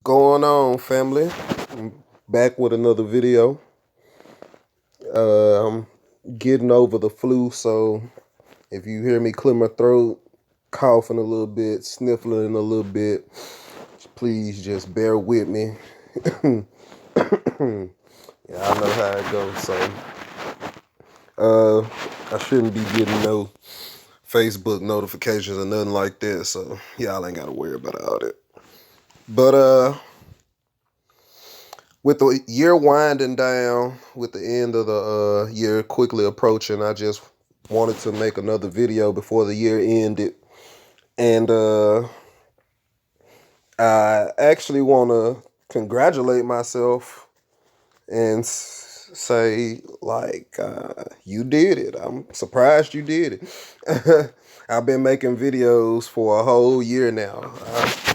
Going on, family? I'm back with another video. I'm getting over the flu, so if you hear me clear my throat, coughing a little bit, sniffling a little bit, please just bear with me. Yeah, I know how it goes. So, I shouldn't be getting no Facebook notifications or nothing like that. So y'all ain't gotta worry about all that. But with the year winding down, with the end of the year quickly approaching, I just wanted to make another video before the year ended. And I actually want to congratulate myself and say, like, you did it. I'm surprised you did it. I've been making videos for a whole year now. I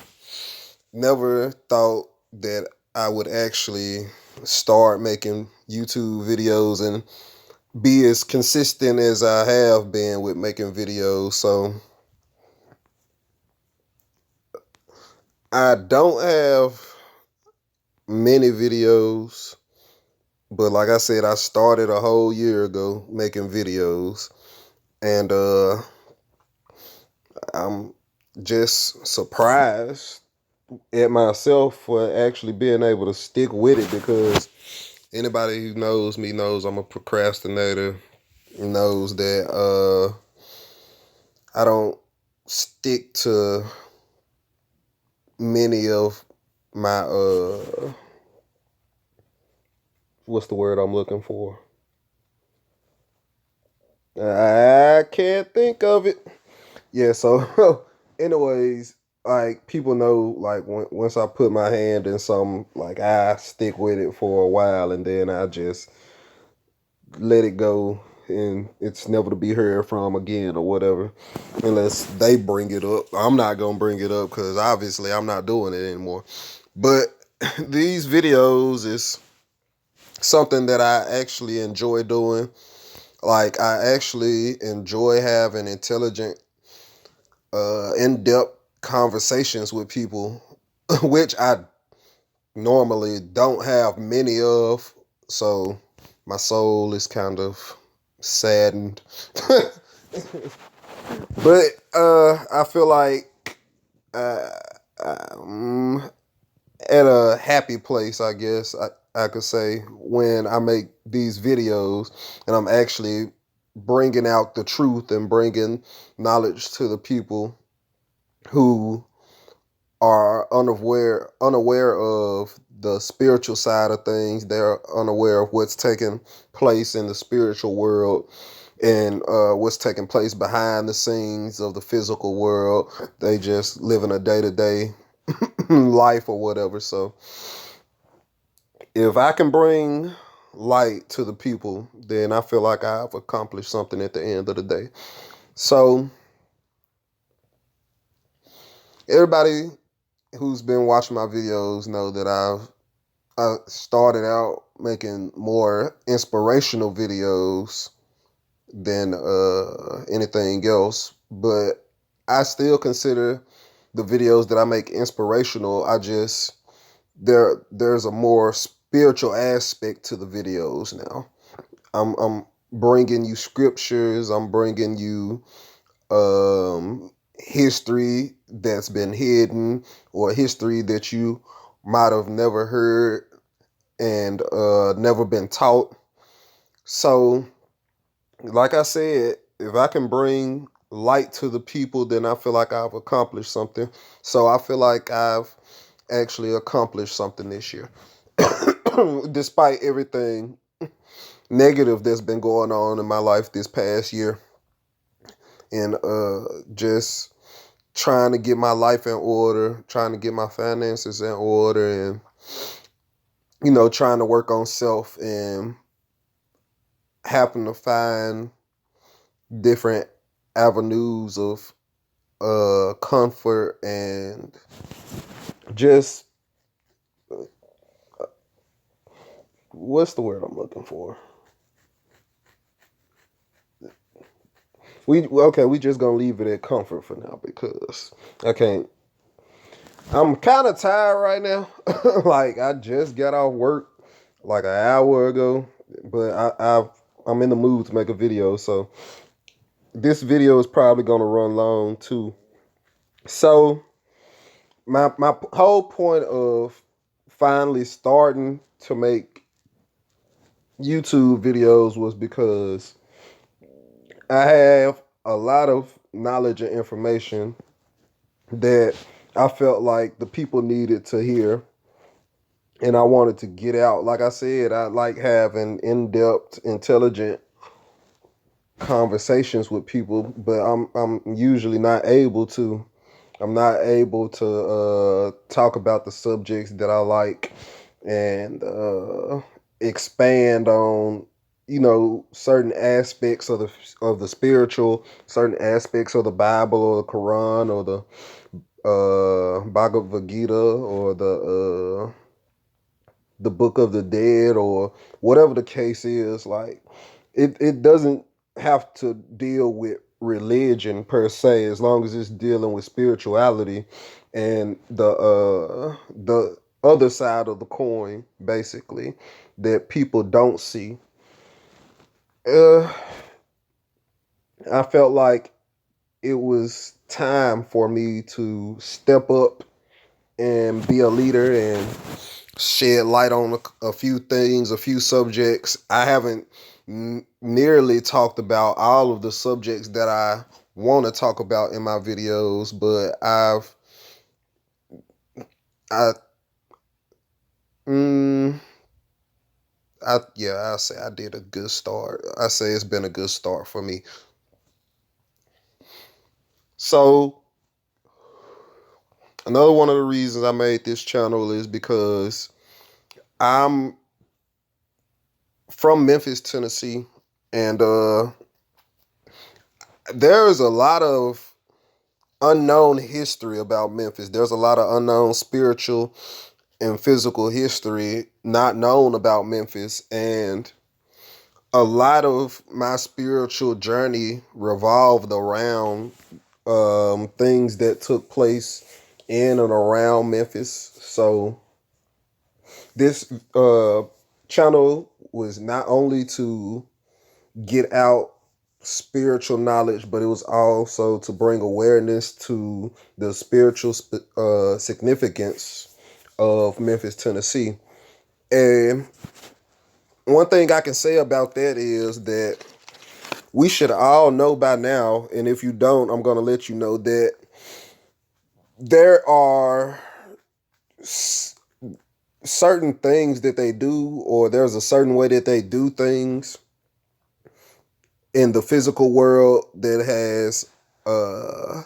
never thought that I would actually start making YouTube videos and be as consistent as I have been with making videos. So I don't have many videos, but like I said, I started a whole year ago making videos, and I'm just surprised at myself for actually being able to stick with it, because anybody who knows me knows I'm a procrastinator, knows that I don't stick to many of my what's the word I'm looking for? I can't think of it. Yeah, so anyways, like, people know, like, once I put my hand in something, like, I stick with it for a while, and then I just let it go, and it's never to be heard from again or whatever, unless they bring it up. I'm not gonna bring it up because obviously I'm not doing it anymore. But these videos is something that I actually enjoy doing. Like, I actually enjoy having intelligent, in-depth conversations with people, which I normally don't have many of. So my soul is kind of saddened. But I feel like uh, I'm at a happy place, I guess I could say, when I make these videos and I'm actually bringing out the truth and bringing knowledge to the people who are unaware of the spiritual side of things. They're unaware of what's taking place in the spiritual world, and what's taking place behind the scenes of the physical world. They just living a day-to-day life or whatever. So if I can bring light to the people, then I feel like I've accomplished something at the end of the day. So everybody who's been watching my videos know that I started out making more inspirational videos than anything else, but I still consider the videos that I make inspirational. I just there's a more spiritual aspect to the videos now. I'm bringing you scriptures. I'm bringing you history that's been hidden, or history that you might have never heard and never been taught. So, like I said, if I can bring light to the people, then I feel like I've accomplished something. So I feel like I've actually accomplished something this year, despite everything negative that's been going on in my life this past year, and just trying to get my life in order, trying to get my finances in order, and trying to work on self, and happen to find different avenues of comfort and just what's the word I'm looking for? We just gonna leave it at comfort for now, because I can't I'm kind of tired right now. Like I just got off work like an hour ago, but I'm in the mood to make a video, so this video is probably gonna run long too. So my whole point of finally starting to make YouTube videos was because I have a lot of knowledge and information that I felt like the people needed to hear, and I wanted to get out. Like I said, I like having in-depth, intelligent conversations with people, but I'm usually not able to. I'm not able to talk about the subjects that I like and expand on, certain aspects of the spiritual, certain aspects of the Bible or the Quran or the Bhagavad Gita or the Book of the Dead or whatever the case is. Like it doesn't have to deal with religion per se, as long as it's dealing with spirituality and the other side of the coin, basically, that people don't see. uh I felt like it was time for me to step up and be a leader and shed light on a few things, a few subjects. I haven't nearly talked about all of the subjects that I want to talk about in my videos, but I, mm, I say I did a good start. I say it's been a good start for me. So another one of the reasons I made this channel is because I'm from Memphis, Tennessee, and there's a lot of unknown history about Memphis. There's a lot of unknown spiritual and physical history not known about Memphis. And a lot of my spiritual journey revolved around things that took place in and around Memphis. So this channel was not only to get out spiritual knowledge, but it was also to bring awareness to the spiritual significance of Memphis, Tennessee. And one thing I can say about that is that we should all know by now, and if you don't, I'm going to let you know that there are certain things that they do, or there's a certain way that they do things in the physical world that has a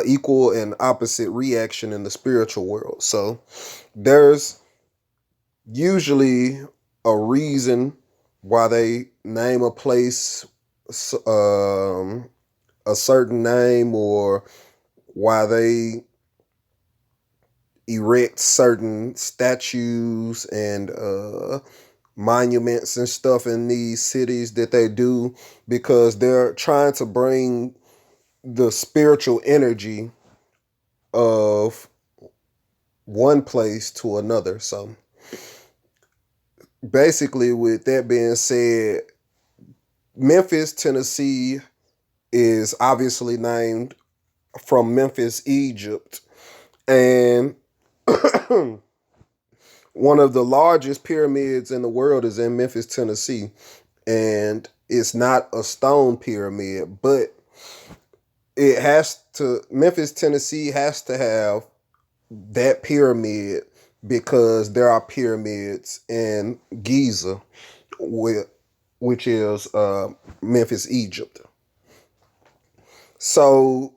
equal and opposite reaction in the spiritual world. So there's usually a reason why they name a place a certain name, or why they erect certain statues and monuments and stuff in these cities that they do, because they're trying to bring the spiritual energy of one place to another. So basically, with that being said, Memphis, Tennessee is obviously named from Memphis, Egypt. And one of the largest pyramids in the world is in Memphis, Tennessee. And it's not a stone pyramid, but Memphis, Tennessee has to have that pyramid because there are pyramids in Giza, which is Memphis, Egypt. So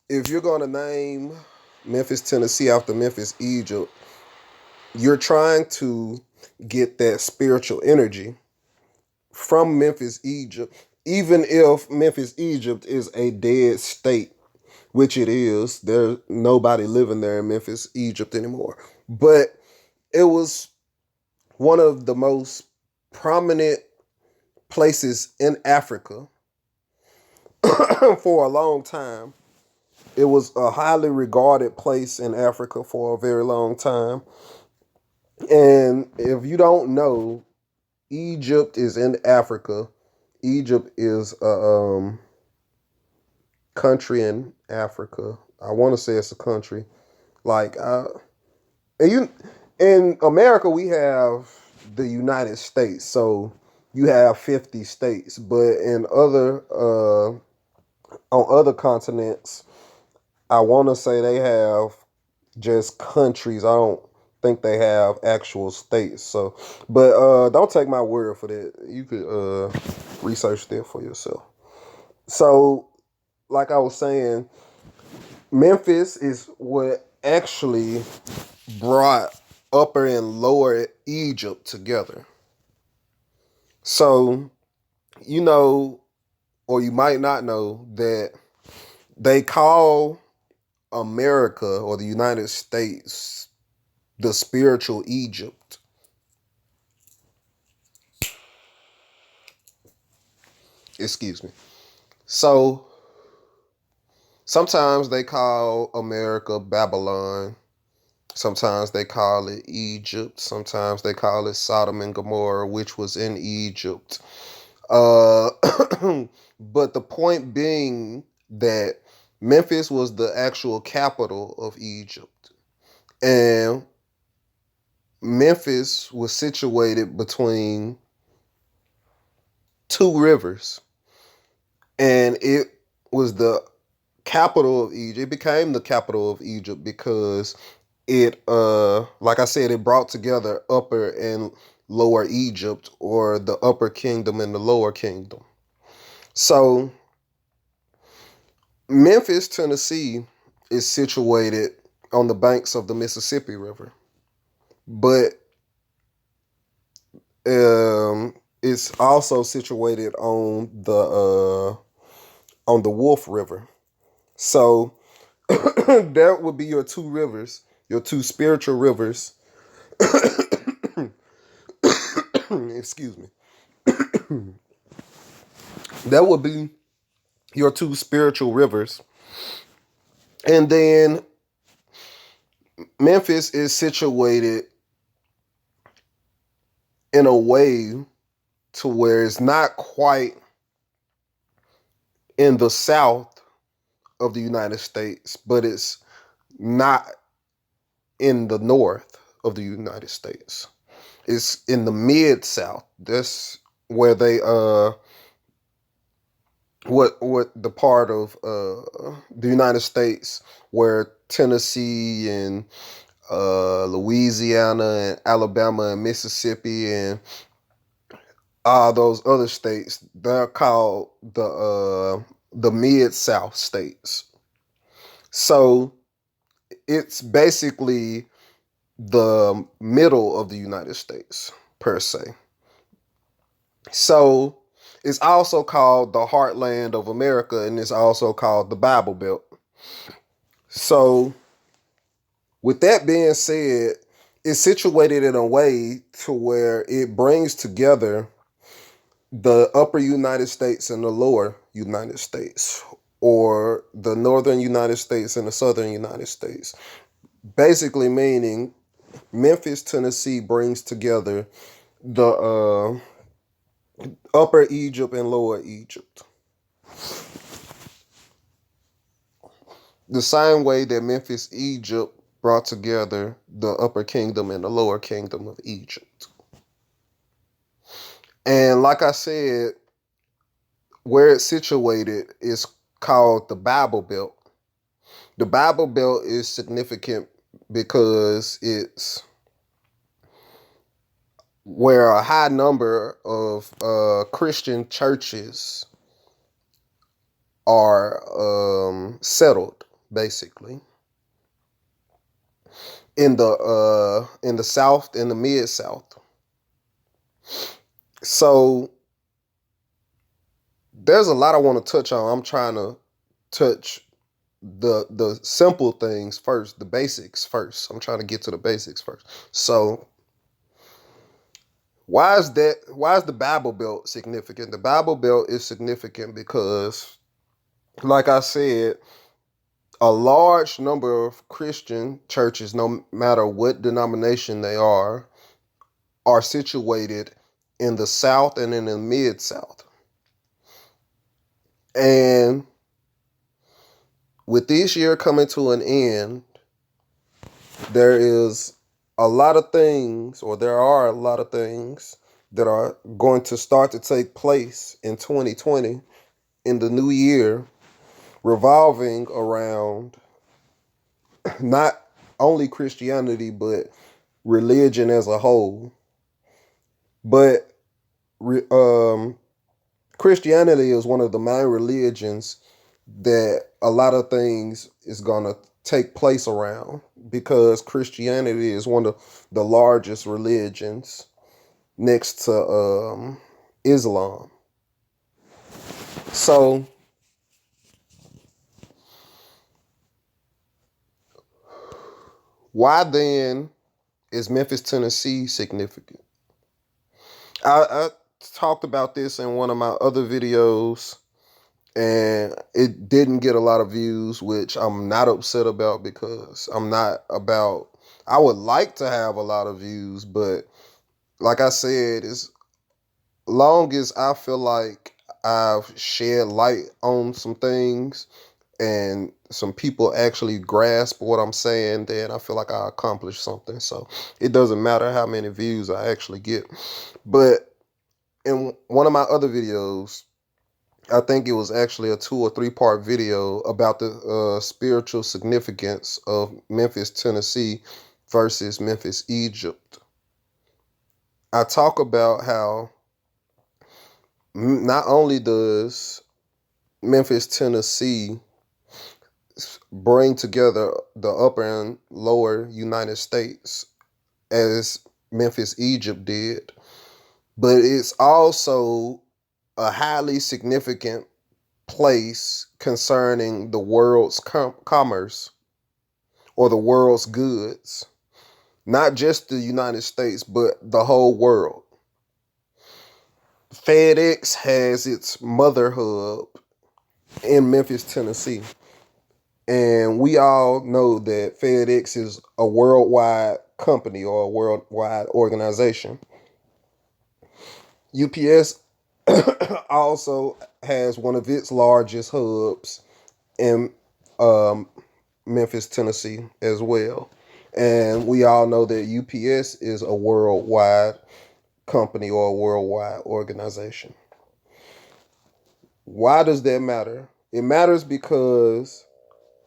if you're going to name Memphis, Tennessee after Memphis, Egypt, you're trying to get that spiritual energy from Memphis, Egypt, even if Memphis, Egypt is a dead state, which it is. There's nobody living there in Memphis, Egypt anymore. But it was one of the most prominent places in Africa for a long time. It was a highly regarded place in Africa for a very long time. And if you don't know, Egypt is in Africa. Egypt is a country in Africa. I want to say it's a country. Like and you in America, we have the United States. So you have 50 states, but in other on other continents, I want to say they have just countries. I don't think they have actual states. So, but don't take my word for that. You could research that for yourself. So, like I was saying, Memphis is what actually brought Upper and Lower Egypt together. So, you know, or you might not know that they call America or the United States the spiritual Egypt. Excuse me. So sometimes they call America Babylon. Sometimes they call it Egypt. Sometimes they call it Sodom and Gomorrah, which was in Egypt. Uh, but the point being that Memphis was the actual capital of Egypt. And Memphis was situated between two rivers. And it was the capital of Egypt. It became the capital of Egypt because it like I said, it brought together Upper and Lower Egypt, or the Upper Kingdom and the Lower Kingdom. So Memphis, Tennessee is situated on the banks of the Mississippi River. But it's also situated on the Wolf River. So that would be your two rivers, your two spiritual rivers. Excuse me. That would be your two spiritual rivers. And then Memphis is situated in a way to where it's not quite in the south of the United States, but it's not in the north of the United States. It's in the mid south. That's where they what the part of the United States where Tennessee and Louisiana and Alabama and Mississippi and all those other states, they're called the mid South states. So it's basically the middle of the United States per se. So it's also called the heartland of America, and it's also called the Bible Belt. So with that being said, it's situated in a way to where it brings together the upper United States and the lower United States, or the northern United States and the southern United States. Basically meaning Memphis, Tennessee brings together the upper Egypt and lower Egypt. The same way that Memphis, Egypt brought together the upper kingdom and the lower kingdom of Egypt. And like I said, where it's situated is called the Bible Belt. The Bible Belt is significant because it's where a high number of Christian churches are settled, basically in the South, in the mid South. So there's a lot I want to touch on. I'm trying to touch the simple things first, the basics first. I'm trying to get to the basics first. So why is the Bible Belt significant? The Bible Belt is significant because, like I said, a large number of Christian churches, no matter what denomination they are situated in the South and in the Mid-South. And with this year coming to an end, there are a lot of things that are going to start to take place in 2020 in the new year, revolving around not only Christianity, but religion as a whole. But Christianity is one of the main religions that a lot of things is going to take place around, because Christianity is one of the largest religions next to Islam. So why then is Memphis, Tennessee significant? I talked about this in one of my other videos, and it didn't get a lot of views, which I'm not upset about, because I would like to have a lot of views, but like I said, as long as I feel like I've shed light on some things and some people actually grasp what I'm saying, then I feel like I accomplished something. So it doesn't matter how many views I actually get. But in one of my other videos, I think it was actually a 2 or 3 part video about the spiritual significance of Memphis, Tennessee versus Memphis, Egypt. I talk about how not only does Memphis, Tennessee bring together the upper and lower United States as Memphis, Egypt did, but it's also a highly significant place concerning the world's commerce or the world's goods, not just the United States, but the whole world. FedEx has its mother hub in Memphis, Tennessee. And we all know that FedEx is a worldwide company or a worldwide organization. UPS also has one of its largest hubs in Memphis, Tennessee as well. And we all know that UPS is a worldwide company or a worldwide organization. Why does that matter? It matters because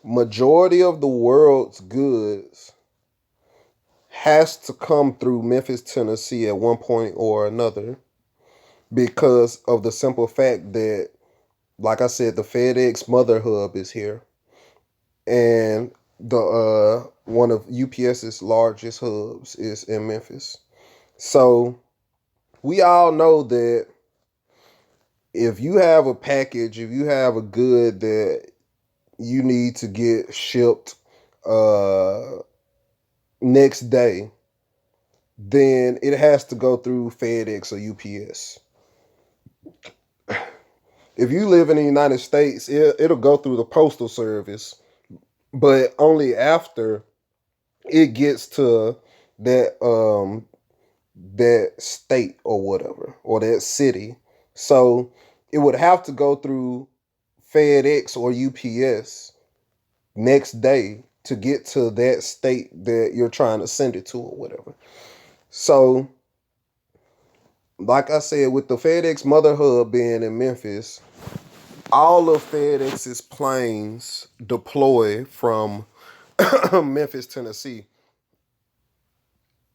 majority of the world's goods has to come through Memphis, Tennessee at one point or another, because of the simple fact that, like I said, the FedEx mother hub is here, and the one of UPS's largest hubs is in Memphis. So we all know that if you have a package, if you have a good that you need to get shipped next day, then it has to go through FedEx or UPS. If you live in the United States, it'll go through the Postal Service, but only after it gets to that state or whatever, or that city. So it would have to go through FedEx or UPS next day to get to that state that you're trying to send it to or whatever. So, like I said, with the FedEx mother hub being in Memphis, all of FedEx's planes deploy from Memphis, Tennessee,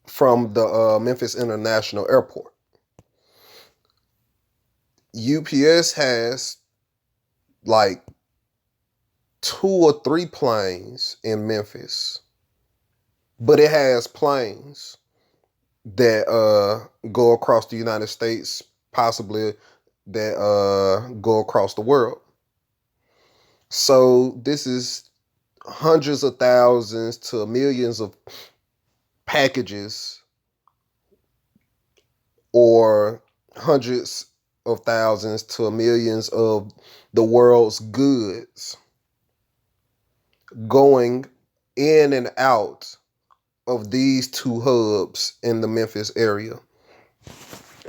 from the Memphis International Airport. UPS has like 2 or 3 planes in Memphis, but it has planes that go across the United States, possibly that go across the world. So this is hundreds of thousands to millions of packages, or hundreds of thousands to millions of the world's goods going in and out of these two hubs in the Memphis area.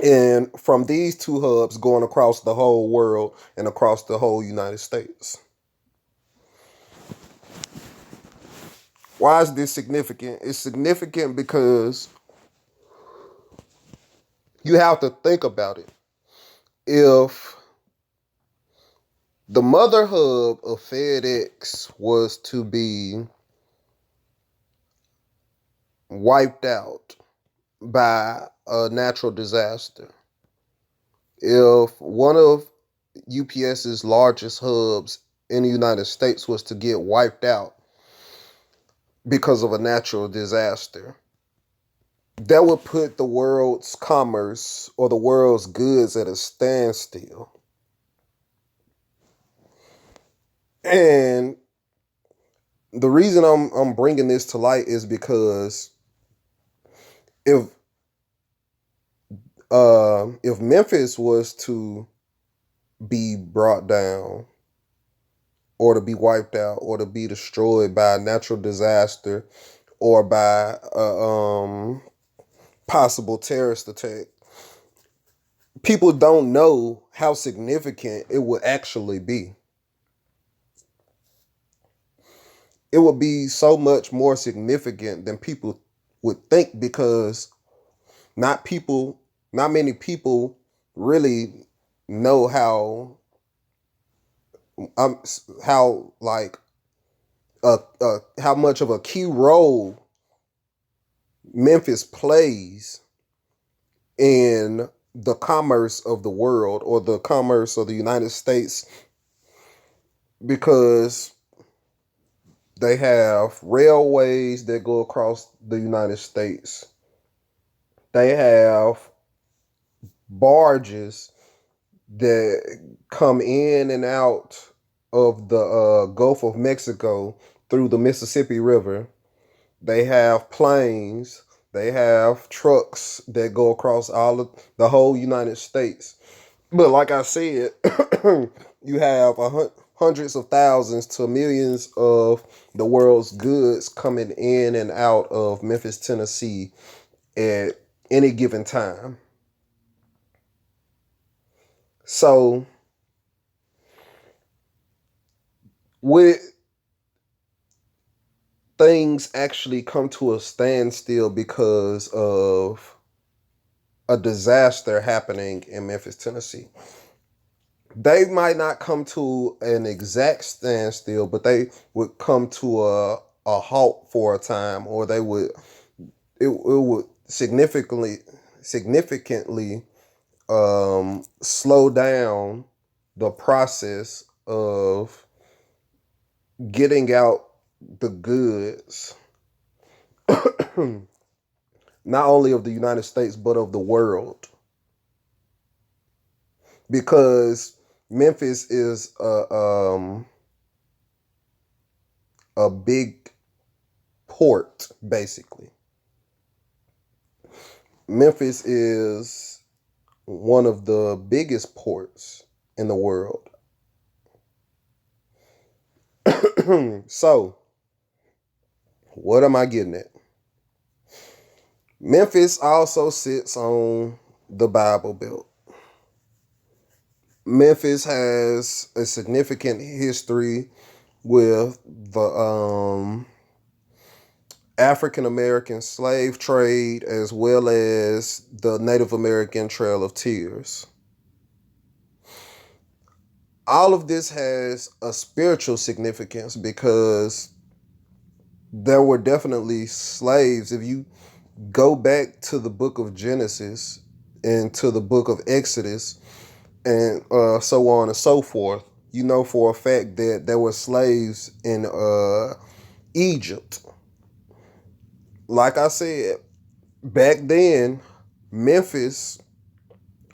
And from these two hubs going across the whole world and across the whole United States. Why is this significant? It's significant because you have to think about it. If the mother hub of FedEx was to be wiped out by a natural disaster, if one of UPS's largest hubs in the United States was to get wiped out because of a natural disaster, that would put the world's commerce or the world's goods at a standstill. And the reason I'm bringing this to light is because if if Memphis was to be brought down or to be wiped out or to be destroyed by a natural disaster or by a possible terrorist attack, people don't know how significant it would actually be. It would be so much more significant than people would think because not many people really know how like how much of a key role Memphis plays in the commerce of the world or the commerce of the United States, because they have railways that go across the United States. They have barges that come in and out of the Gulf of Mexico through the Mississippi River. They have planes. They have trucks that go across all of the whole United States. But like I said, you have hundreds of thousands to millions of the world's goods coming in and out of Memphis, Tennessee at any given time. So with things actually come to a standstill because of a disaster happening in Memphis, Tennessee, they might not come to an exact standstill, but they would come to a halt for a time, or it would significantly slow down the process of getting out the goods, not only of the United States, but of the world. Because Memphis is a big port, basically. Memphis is one of the biggest ports in the world. So, what am I getting at? Memphis also sits on the Bible Belt. Memphis has a significant history with the African American slave trade as well as the Native American Trail of Tears. All of this has a spiritual significance because there were definitely slaves. If you go back to the book of Genesis and to the book of Exodus and so on and so forth, you know for a fact that there were slaves in Egypt. Like I said, back then, Memphis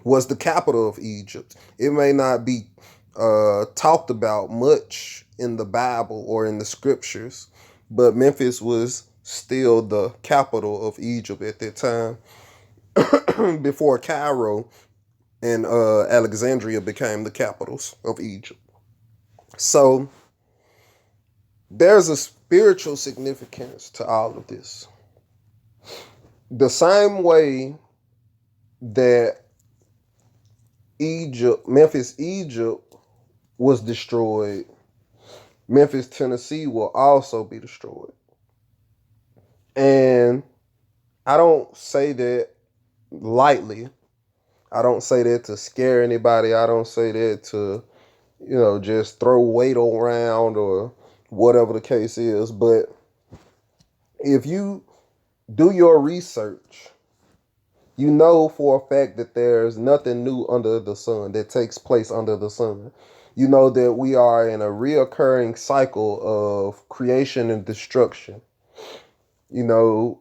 was the capital of Egypt. It may not be talked about much in the Bible or in the scriptures, but Memphis was still the capital of Egypt at that time before Cairo and Alexandria became the capitals of Egypt. So There's a spiritual significance to all of this. The same way that Memphis, Egypt was destroyed, Memphis, Tennessee will also be destroyed. And I don't say that lightly. I don't say that to scare anybody. I don't say that to, just throw weight around or whatever the case is. But if you do your research, you know for a fact that there's nothing new under the sun that takes place under the sun. You know that we are in a reoccurring cycle of creation and destruction. You know,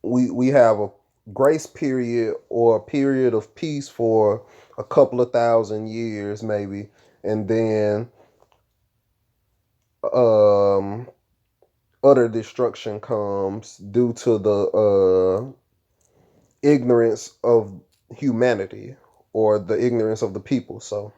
we have a grace period or a period of peace for a couple of thousand years, maybe, and then um, utter destruction comes due to the ignorance of humanity or the ignorance of the people. So,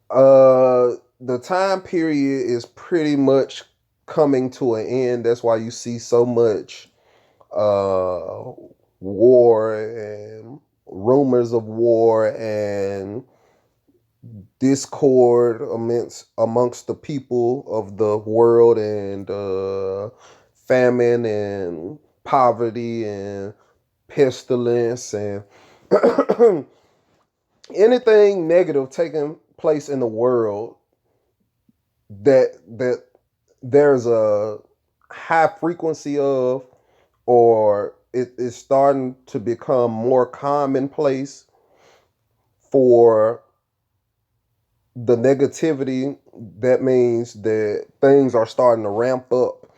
the time period is pretty much coming to an end. That's why you see so much uh, war and rumors of war and discord amongst the people of the world, and famine and poverty and pestilence and anything negative taking place in the world that there's a high frequency of, or it is starting to become more commonplace for the negativity. That means that things are starting to ramp up,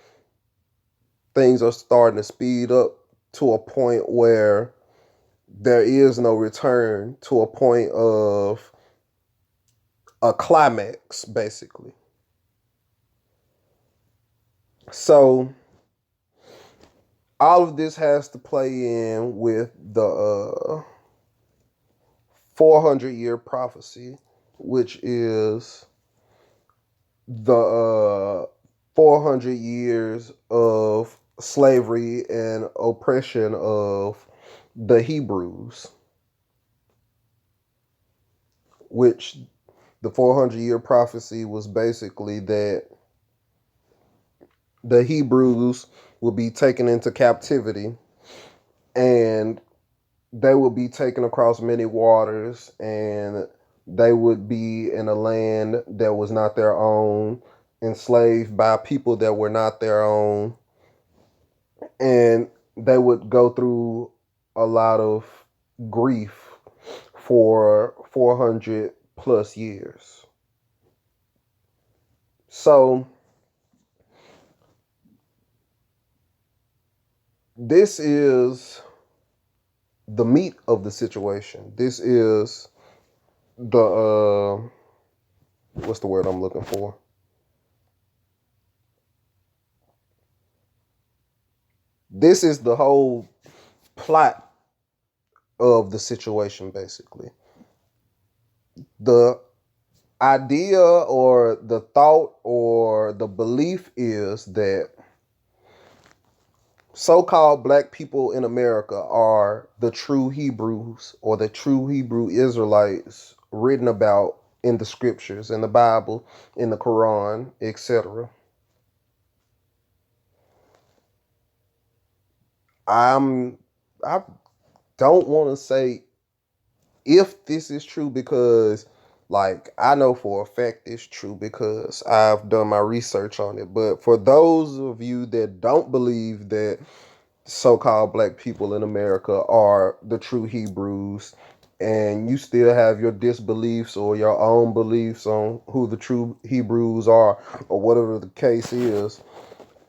things are starting to speed up to a point where there is no return, to a point of a climax, basically. So all of this has to play in with the 400-year prophecy, which is the 400 years of slavery and oppression of the Hebrews, which the 400-year prophecy was basically that the Hebrews will be taken into captivity, and they would be taken across many waters, and they would be in a land that was not their own, enslaved by people that were not their own, and they would go through a lot of grief for 400 plus years. So this is the meat of the situation. This is the what's the word I'm looking for? This is the whole plot of the situation, basically. The idea or the thought or the belief is that so-called black people in America are the true Hebrews or the true Hebrew Israelites written about in the scriptures, in the Bible, in the Quran, etc. I'm I don't want to say if this is true, because like I know for a fact it's true because I've done my research on it. But for those of you that don't believe that so-called black people in America are the true Hebrews, and you still have your disbeliefs or your own beliefs on who the true Hebrews are, or whatever the case is,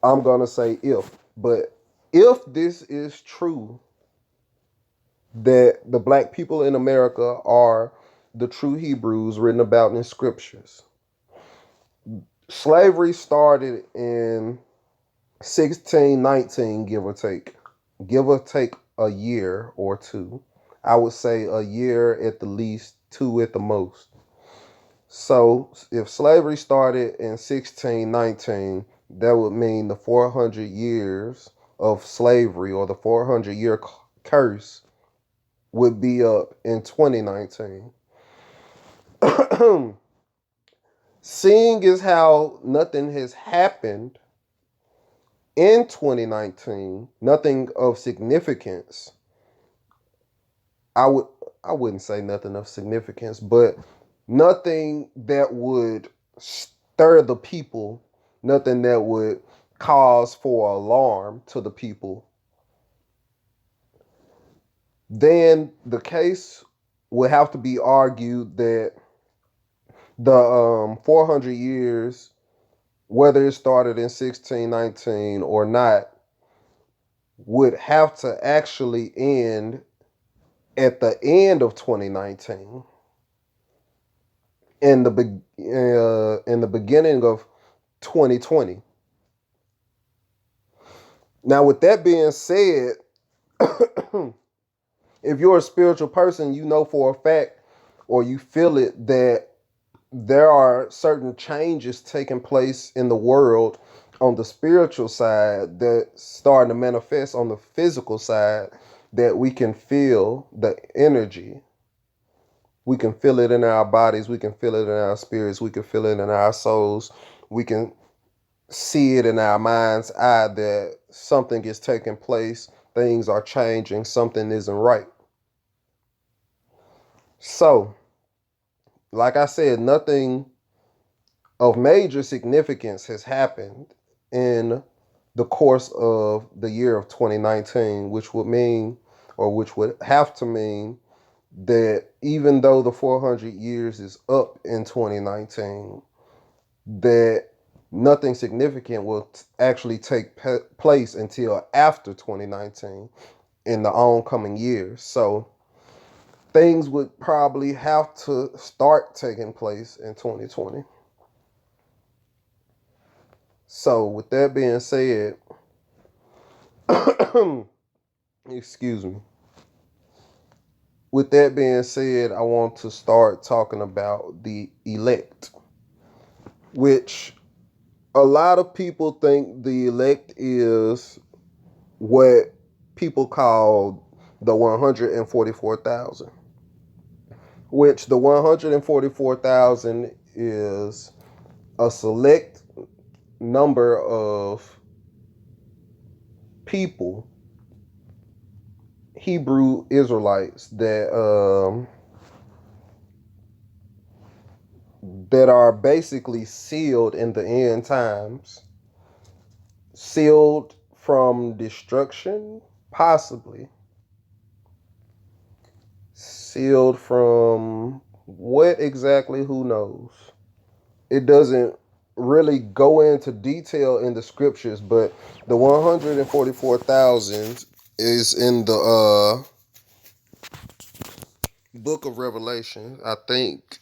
I'm gonna say if. But if this is true, that the black people in America are the true Hebrews written about in scriptures. Slavery started in 1619, give or take a year or two. I would say a year at the least, two at the most. So if slavery started in 1619, that would mean the 400 years of slavery, or the 400-year curse, would be up in 2019. Seeing as how nothing has happened in 2019, nothing of significance. I would I wouldn't say nothing of significance, but nothing that would stir the people, nothing that would cause for alarm to the people. Then the case would have to be argued that the 400 years, whether it started in 1619 or not, would have to actually end at the end of 2019, in the beginning of 2020. Now, with that being said, if you're a spiritual person, you know for a fact, or you feel it, that there are certain changes taking place in the world on the spiritual side that's starting to manifest on the physical side, that we can feel the energy. We can feel it in our bodies. We can feel it in our spirits. We can feel it in our souls. We can see it in our mind's eye that something is taking place. Things are changing. Something isn't right. So, like I said, nothing of major significance has happened in the course of the year of 2019, which would mean, or which would have to mean, that even though the 400 years is up in 2019, that nothing significant will actually take place until after 2019 in the oncoming years. So things would probably have to start taking place in 2020. So with that being said, excuse me. With that being said, I want to start talking about the elect, which a lot of people think the elect is what people call the 144,000, which the 144,000 is a select number of people, Hebrew Israelites, that are basically sealed in the end times, sealed from destruction, possibly sealed from what exactly, who knows. It doesn't really go into detail in the scriptures, but the 144,000 is in the book of Revelation, I think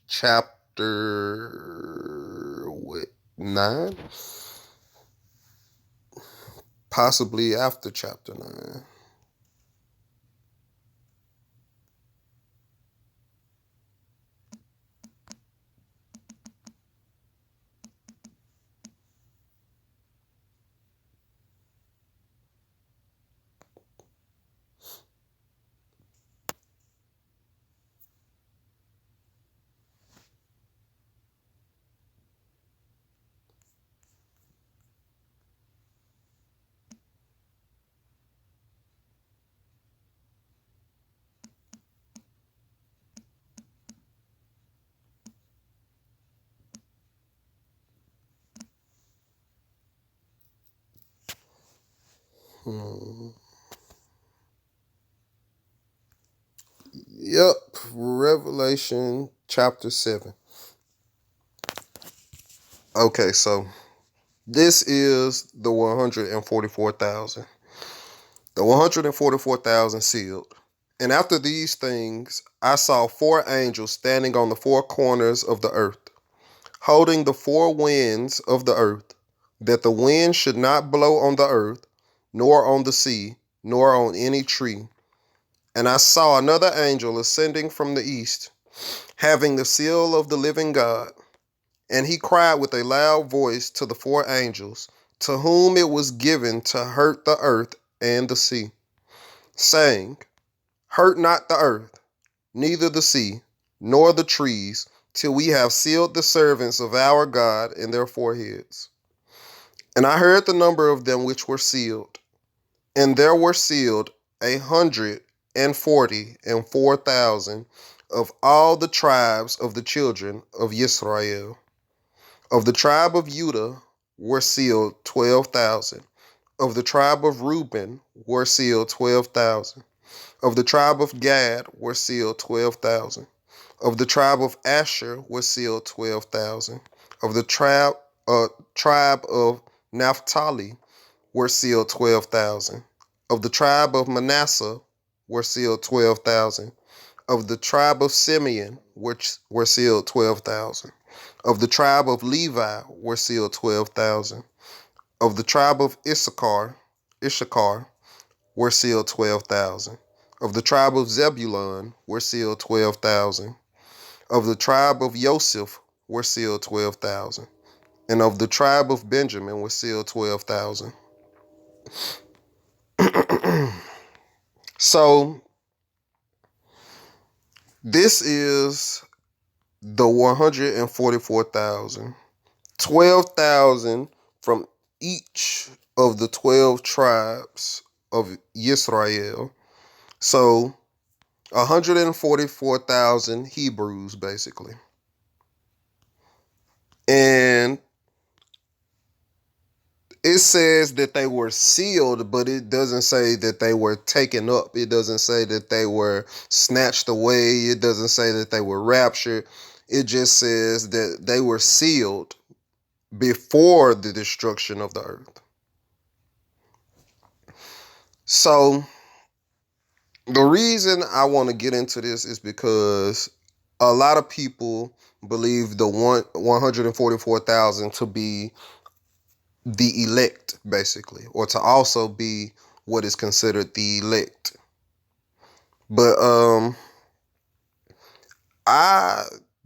chapter what, 9, possibly after chapter 9. Yep, Revelation chapter 7. Okay, so this is the 144,000. The 144,000 sealed. And after these things, I saw 4 angels standing on the 4 corners of the earth, holding the 4 winds of the earth, that the wind should not blow on the earth, nor on the sea, nor on any tree. And I saw another angel ascending from the east, having the seal of the living God. And he cried with a loud voice to the four angels, to whom it was given to hurt the earth and the sea, saying, Hurt not the earth, neither the sea, nor the trees, till we have sealed the servants of our God in their foreheads. And I heard the number of them which were sealed, and there were sealed 144,000 of all the tribes of the children of Israel. Of the tribe of Judah were sealed 12,000. Of the tribe of Reuben were sealed 12,000. Of the tribe of Gad were sealed 12,000. Of the tribe of Asher were sealed 12,000. Of the tribe of Naphtali were sealed 12,000. Of the tribe of Manasseh were sealed 12,000. Of the tribe of Simeon were sealed 12,000. Of the tribe of Levi were sealed 12,000. Of the tribe of Issachar were sealed 12,000. Of the tribe of Zebulun were sealed 12,000. Of the tribe of Joseph were sealed 12,000. And of the tribe of Benjamin were sealed 12,000. So this is the 144,000. 12,000 from each of the 12 tribes of Israel. So 144,000 Hebrews, basically. And it says that they were sealed, but it doesn't say that they were taken up. It doesn't say that they were snatched away. It doesn't say that they were raptured. It just says that they were sealed before the destruction of the earth. So the reason I want to get into this is because a lot of people believe the 144,000 to be the elect, basically, or to also be what is considered the elect. But I'm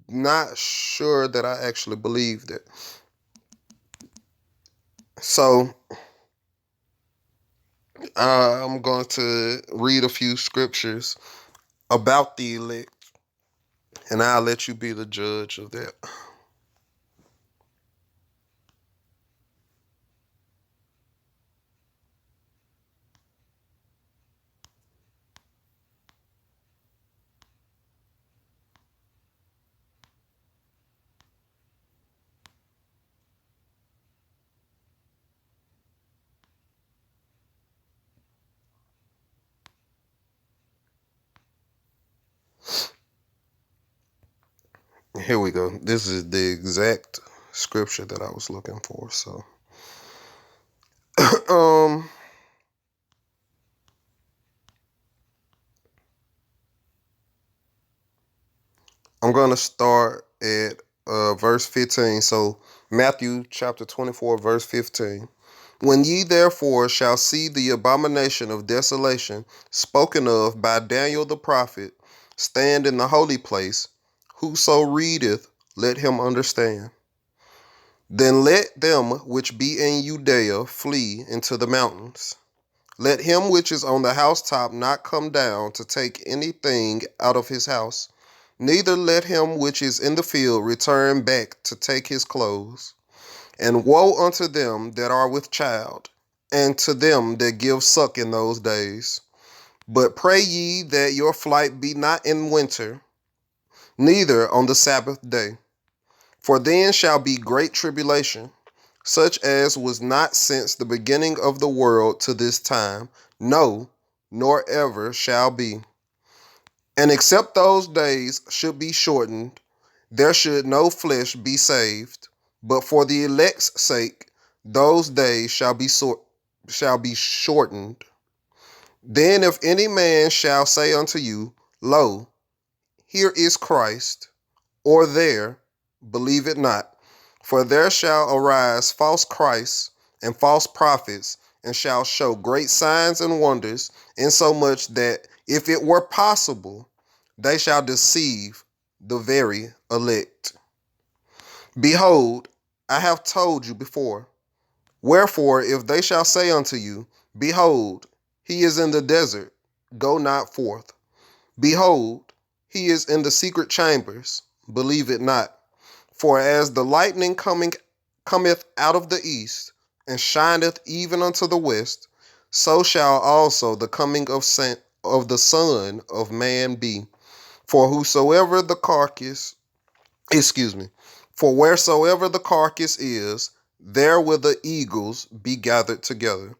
not sure that I actually believe that. So I'm going to read a few scriptures about the elect, and I'll let you be the judge of that. Here we go. This is the exact scripture that I was looking for. So, um, I'm going to start at verse 15. So, Matthew chapter 24, verse 15. When ye therefore shall see the abomination of desolation spoken of by Daniel the prophet stand in the holy place, whoso readeth, let him understand. Then let them which be in Judea flee into the mountains. Let him which is on the housetop not come down to take anything out of his house, neither let him which is in the field return back to take his clothes. And woe unto them that are with child, and to them that give suck in those days. But pray ye that your flight be not in winter, neither on the Sabbath day. For then shall be great tribulation, such as was not since the beginning of the world to this time, no, nor ever shall be. And except those days should be shortened, there should no flesh be saved. But for the elect's sake, those days shall be shortened. Then if any man shall say unto you, Lo, here is Christ, or there, believe it not. For there shall arise false Christs and false prophets, and shall show great signs and wonders, insomuch that if it were possible, they shall deceive, the very elect. Behold, I have told you before. Wherefore, if they shall say unto you, Behold, he is in the desert, go not forth. Behold, he is in the secret chambers, believe it not. For as the lightning cometh out of the east, and shineth even unto the west, so shall also the coming of the Son of Man be. For whosoever the carcass, excuse me, for wheresoever the carcass is, there will the eagles be gathered together.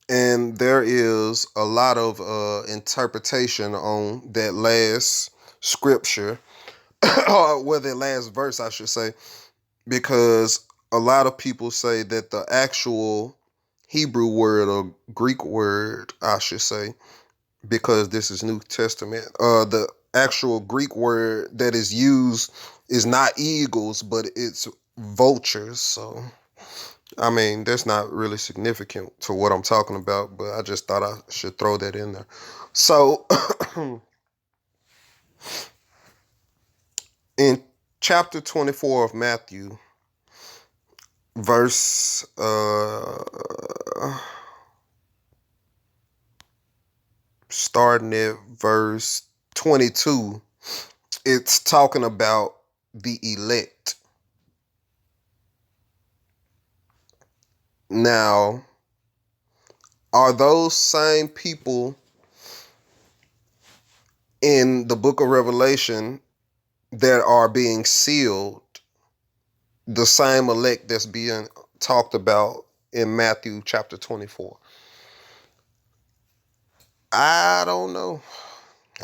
And there is a lot of interpretation on that last scripture, or that last verse, I should say, because a lot of people say that the actual Hebrew word or Greek word, I should say, because this is New Testament, the actual Greek word that is used is not eagles, but it's vultures. So, I mean, that's not really significant to what I'm talking about, but I just thought I should throw that in there. So, in chapter 24 of Matthew, verse starting at verse 22, it's talking about the elect. Now, are those same people in the book of Revelation that are being sealed the same elect that's being talked about in Matthew chapter 24? I don't know.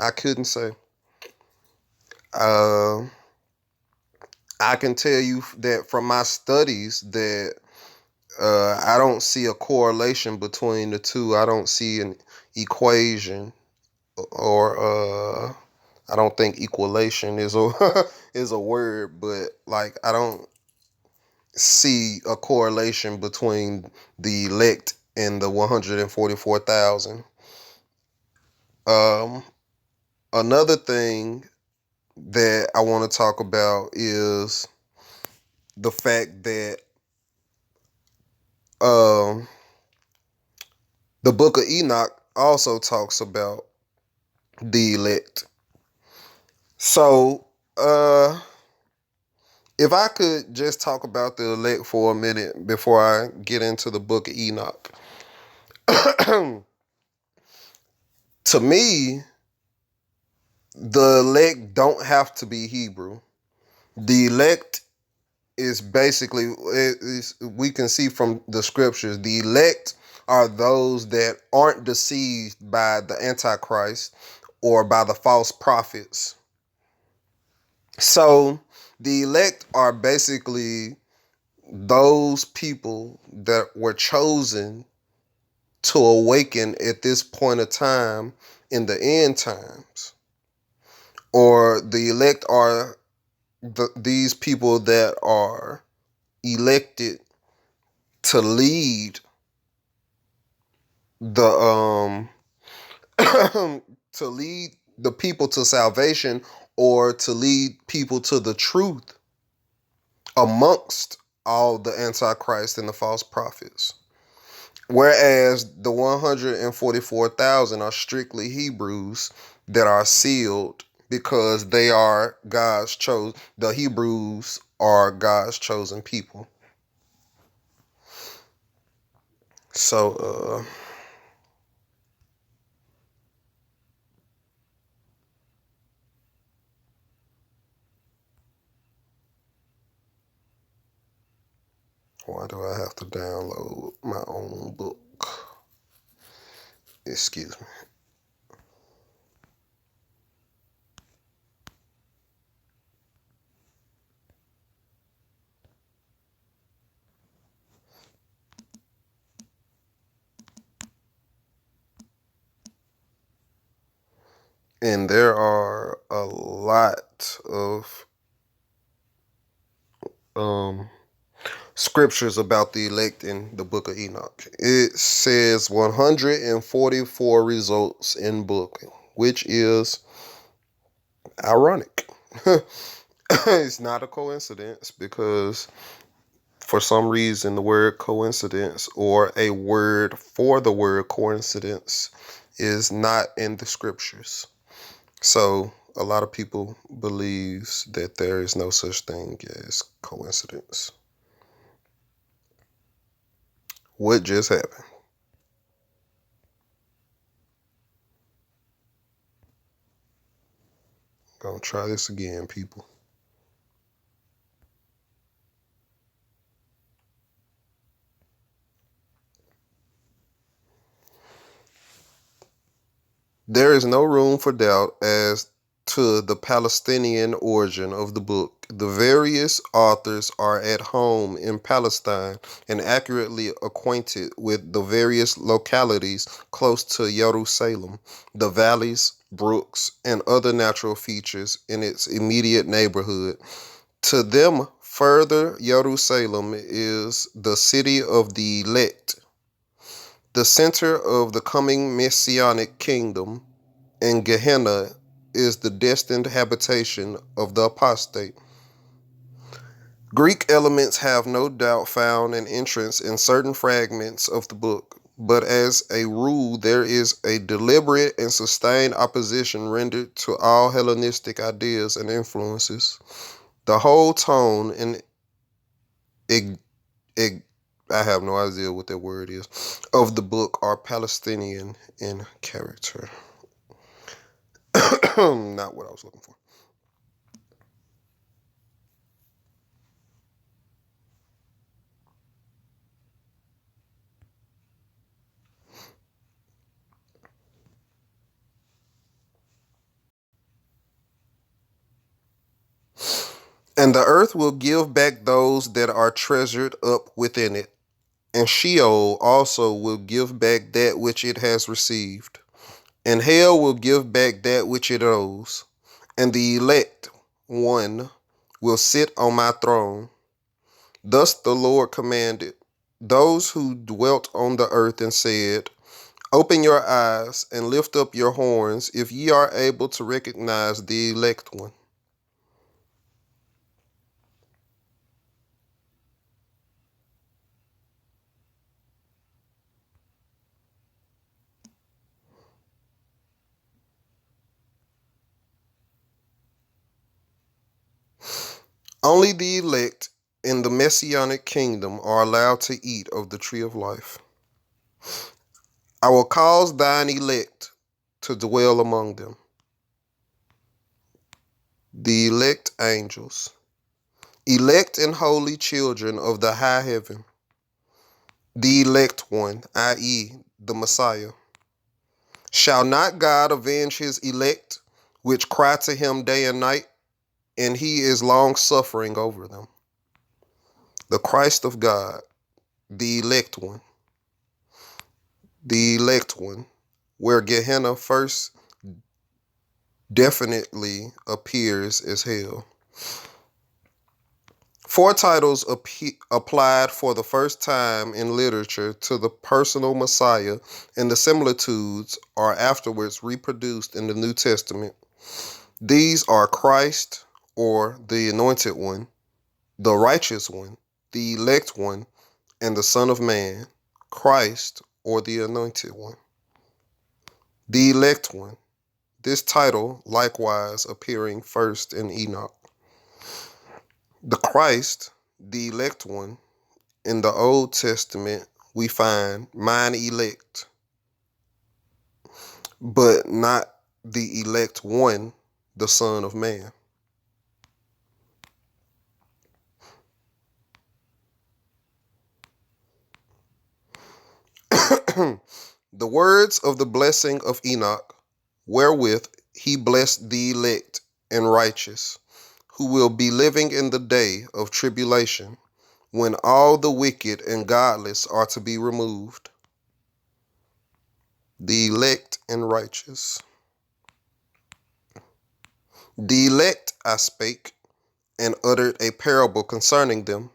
I couldn't say. Uh, I can tell you that from my studies that I don't see a correlation between the two. I don't see an equation, or I don't think equalation is a is a word, but like I don't see a correlation between the elect and the 144,000. Um, Another thing that I want to talk about is the fact that um, the book of Enoch also talks about the elect. So, if I could just talk about the elect for a minute before I get into the book of Enoch. To me, the elect don't have to be Hebrew. The elect is basically, we can see from the scriptures, the elect are those that aren't deceived by the Antichrist or by the false prophets. So the elect are basically those people that were chosen to awaken at this point of time in the end times. Or the elect are these people that are elected to lead the to lead the people to salvation, or to lead people to the truth amongst all the antichrist and the false prophets. Whereas the 144,000 are strictly Hebrews that are sealed because they are God's chosen. The Hebrews are God's chosen people. So, why do I have to download my own book? Excuse me. And there are a lot of scriptures about the elect in the book of Enoch. It says 144 results in book, which is ironic. It's not a coincidence because for some reason the word coincidence or a word for the word coincidence is not in the scriptures. So a lot of people believes that there is no such thing as coincidence. What just happened? Gonna try this again, people. There is no room for doubt as to the Palestinian origin of the book. The various authors are at home in Palestine and accurately acquainted with the various localities close to Jerusalem, the valleys, brooks, and other natural features in its immediate neighborhood. To them, further, Jerusalem is the city of the elect, the center of the coming messianic kingdom, and Gehenna is the destined habitation of the apostate. Greek elements have no doubt found an entrance in certain fragments of the book, but as a rule, there is a deliberate and sustained opposition rendered to all Hellenistic ideas and influences. The whole tone and eg- eg- I have no idea what that word is, of the book are Palestinian in character. Not what I was looking for. And the earth will give back those that are treasured up within it, and Sheol also will give back that which it has received, and hell will give back that which it owes, and the elect one will sit on my throne. Thus the Lord commanded those who dwelt on the earth and said, open your eyes and lift up your horns if ye are able to recognize the elect one. Only the elect in the messianic kingdom are allowed to eat of the tree of life. I will cause thine elect to dwell among them. The elect angels, elect and holy children of the high heaven, the elect one, i.e., the Messiah. Shall not God avenge his elect, which cry to him day and night, and he is long suffering over them? The Christ of God, the elect one, the elect one, where Gehenna first definitely appears as hell. Four titles applied for the first time in literature to the personal Messiah, and the similitudes are afterwards reproduced in the New Testament. These are Christ, or the Anointed One, the Righteous One, the Elect One, and the Son of Man, Christ, or the Anointed One. The Elect One, this title likewise appearing first in Enoch. The Christ, the Elect One, in the Old Testament we find mine elect, but not the elect one, the Son of Man. The words of the blessing of Enoch, wherewith he blessed the elect and righteous, who will be living in the day of tribulation, when all the wicked and godless are to be removed. The elect and righteous. The elect I spake, and uttered a parable concerning them.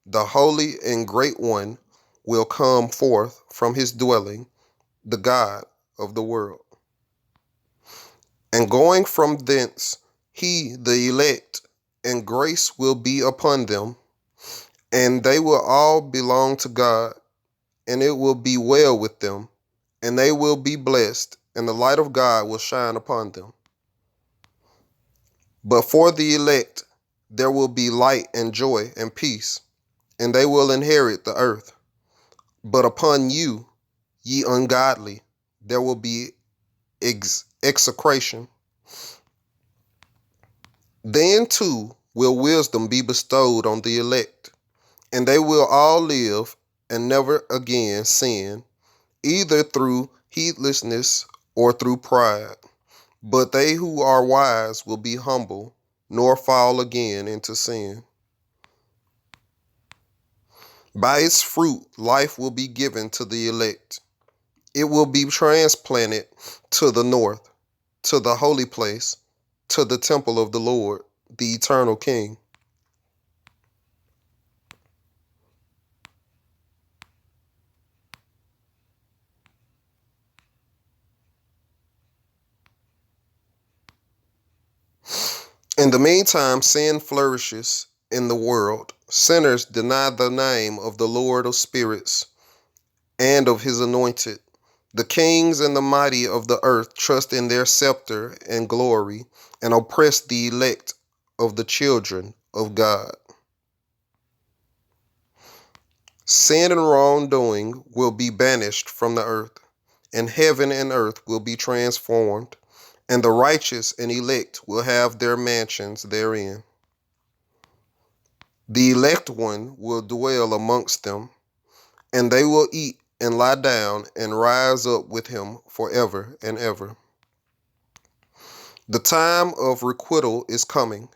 The holy and great one will come forth from his dwelling, the God of the world. And going from thence he, the elect, and grace will be upon them, and they will all belong to God, and it will be well with them, and they will be blessed, and the light of God will shine upon them. But for the elect, there will be light and joy and peace, and they will inherit the earth. But upon you, ye ungodly, there will be execration. Then too will wisdom be bestowed on the elect, and they will all live and never again sin, either through heedlessness or through pride. But they who are wise will be humble, nor fall again into sin. By its fruit, life will be given to the elect. It will be transplanted to the north, to the holy place, to the temple of the Lord, the eternal King. In the meantime, sin flourishes in the world. Sinners deny the name of the Lord of spirits and of his anointed. The kings and the mighty of the earth trust in their scepter and glory and oppress the elect of the children of God. Sin and wrongdoing will be banished from the earth, and heaven and earth will be transformed, and the righteous and elect will have their mansions therein. The elect one will dwell amongst them, and they will eat and lie down and rise up with him forever and ever. The time of requital is coming,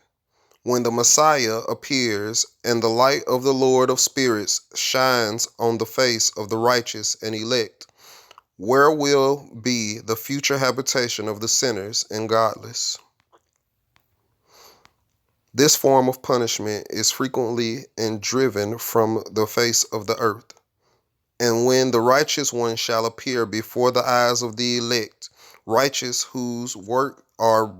when the Messiah appears and the light of the Lord of spirits shines on the face of the righteous and elect, where will be the future habitation of the sinners and godless. This form of punishment is frequently and driven from the face of the earth. And when the righteous one shall appear before the eyes of the elect, righteous whose works are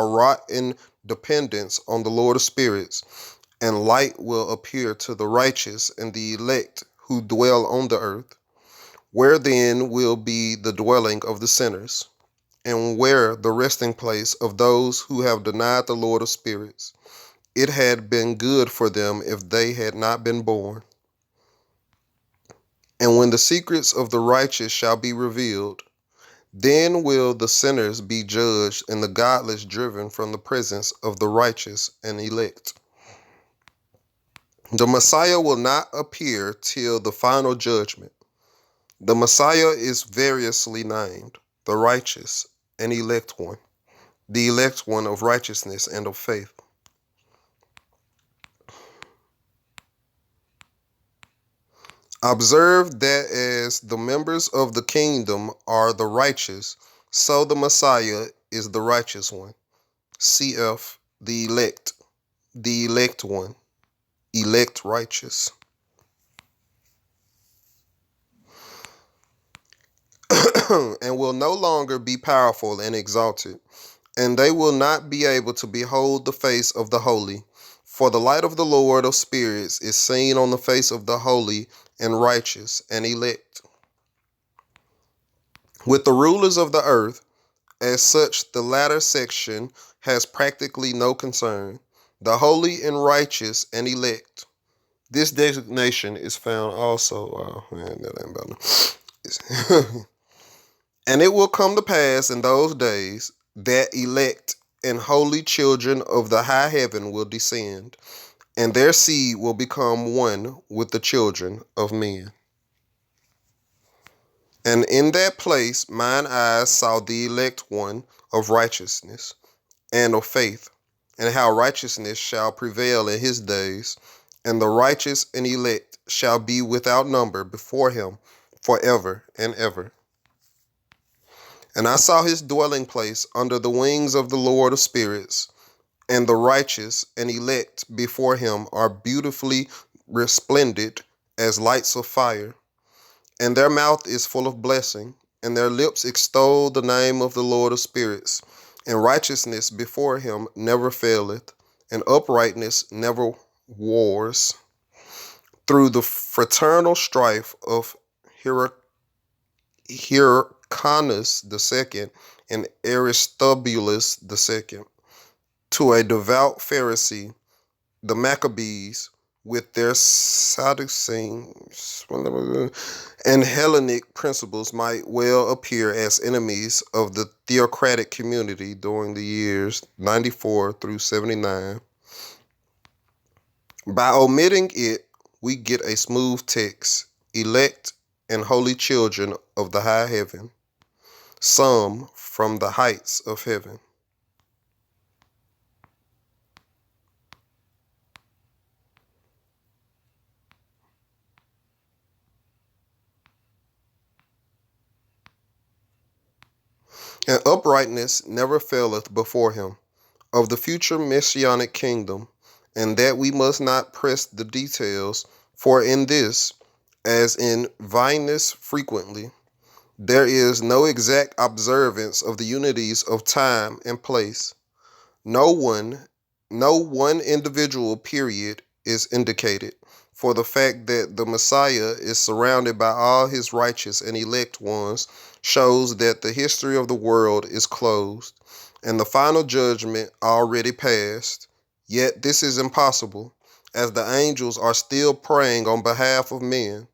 wrought in dependence on the Lord of spirits, and light will appear to the righteous and the elect who dwell on the earth. Where then will be the dwelling of the sinners, and where the resting place of those who have denied the Lord of spirits? It had been good for them if they had not been born. And when the secrets of the righteous shall be revealed, then will the sinners be judged and the godless driven from the presence of the righteous and elect. The Messiah will not appear till the final judgment. The Messiah is variously named, the righteous and elect one, the elect one of righteousness and of faith. Observe that as the members of the kingdom are the righteous, so the Messiah is the righteous one. Cf. The elect one, elect righteous. And will no longer be powerful and exalted, and they will not be able to behold the face of the holy. For the light of the Lord of spirits is seen on the face of the holy and righteous and elect. With the rulers of the earth, as such, the latter section has practically no concern. The holy and righteous and elect. This designation is found also. That ain't about no. And it will come to pass in those days that elect and holy children of the high heaven will descend, and their seed will become one with the children of men. And in that place mine eyes saw the elect one of righteousness and of faith, and how righteousness shall prevail in his days, and the righteous and elect shall be without number before him forever and ever. And I saw his dwelling place under the wings of the Lord of spirits, and the righteous and elect before him are beautifully resplendent as lights of fire, and their mouth is full of blessing, and their lips extol the name of the Lord of spirits, And righteousness before him never faileth, and uprightness never wars. Through the fraternal strife of Hyrcanus II and Aristobulus II, to a devout Pharisee, the Maccabees, with their Sadducees and Hellenic principles, might well appear as enemies of the theocratic community during the years 94 through 79. By omitting it, we get a smooth text, elect and holy children of the high heaven, some from the heights of heaven. And uprightness never faileth before him, of the future messianic kingdom, and that we must not press the details, for in this, as in vinous frequently, there is no exact observance of the unities of time and place. No one, no one individual period is indicated, for the fact that the Messiah is surrounded by all his righteous and elect ones shows that the history of the world is closed and the final judgment already passed. Yet this is impossible, as the angels are still praying on behalf of men.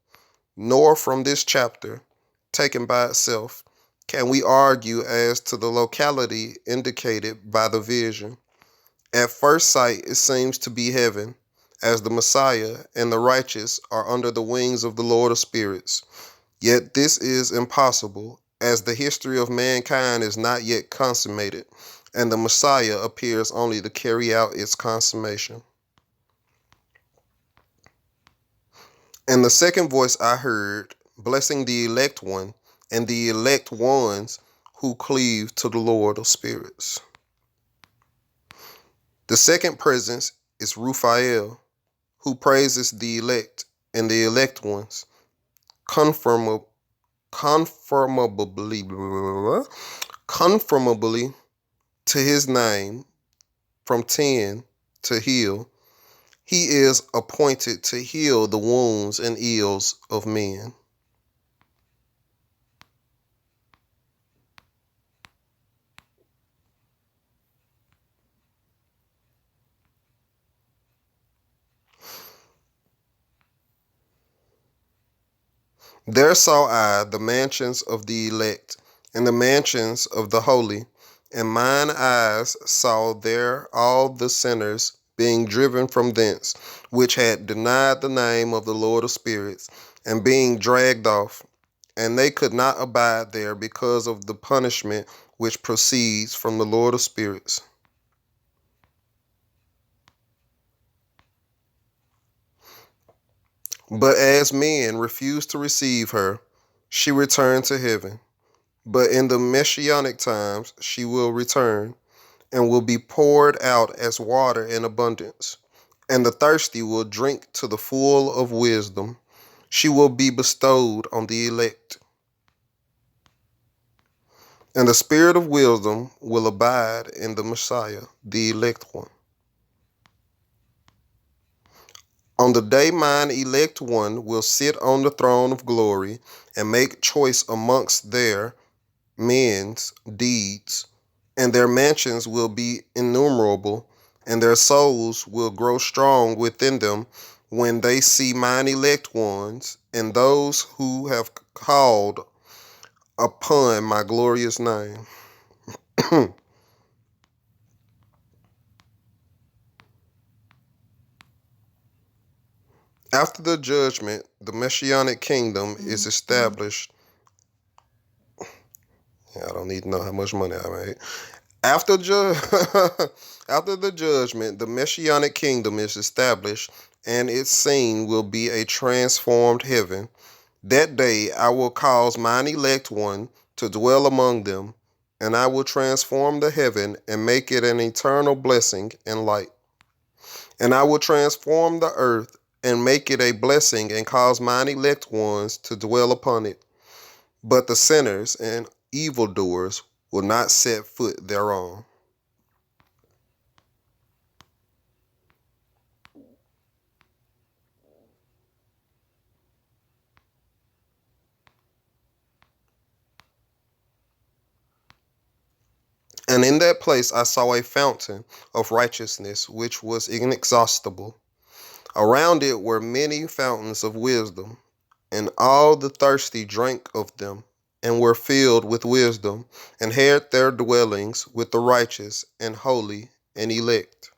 Nor from this chapter, taken by itself, can we argue as to the locality indicated by the vision. At first sight, it seems to be heaven, as the Messiah and the righteous are under the wings of the Lord of Spirits. Yet this is impossible, as the history of mankind is not yet consummated, and the Messiah appears only to carry out its consummation. And the second voice I heard, blessing the elect one and the elect ones who cleave to the Lord of Spirits. The second presence is Raphael, who praises the elect and the elect ones, conformably to his name, from 10 to heal. He is appointed to heal the wounds and ills of men. There saw I the mansions of the elect, and the mansions of the holy, and mine eyes saw there all the sinners being driven from thence, which had denied the name of the Lord of Spirits, and being dragged off, and they could not abide there because of the punishment which proceeds from the Lord of Spirits. But as men refused to receive her, she returned to heaven. But in the messianic times she will return, and will be poured out as water in abundance, and the thirsty will drink to the full of wisdom. She will be bestowed on the elect. And the spirit of wisdom will abide in the Messiah, the elect one. On the day mine elect one will sit on the throne of glory and make choice amongst their men's deeds, and their mansions will be innumerable, and their souls will grow strong within them when they see mine elect ones and those who have called upon my glorious name. After the judgment, the messianic kingdom is established. I don't need to know how much money I made. After, After the judgment, the messianic kingdom is established, and its scene will be a transformed heaven. That day I will cause mine elect one to dwell among them, and I will transform the heaven and make it an eternal blessing and light. And I will transform the earth and make it a blessing and cause mine elect ones to dwell upon it. But the sinners and evildoers will not set foot thereon. And in that place I saw a fountain of righteousness, which was inexhaustible. Around it were many fountains of wisdom, and all the thirsty drank of them, and were filled with wisdom, and had their dwellings with the righteous, and holy, and elect.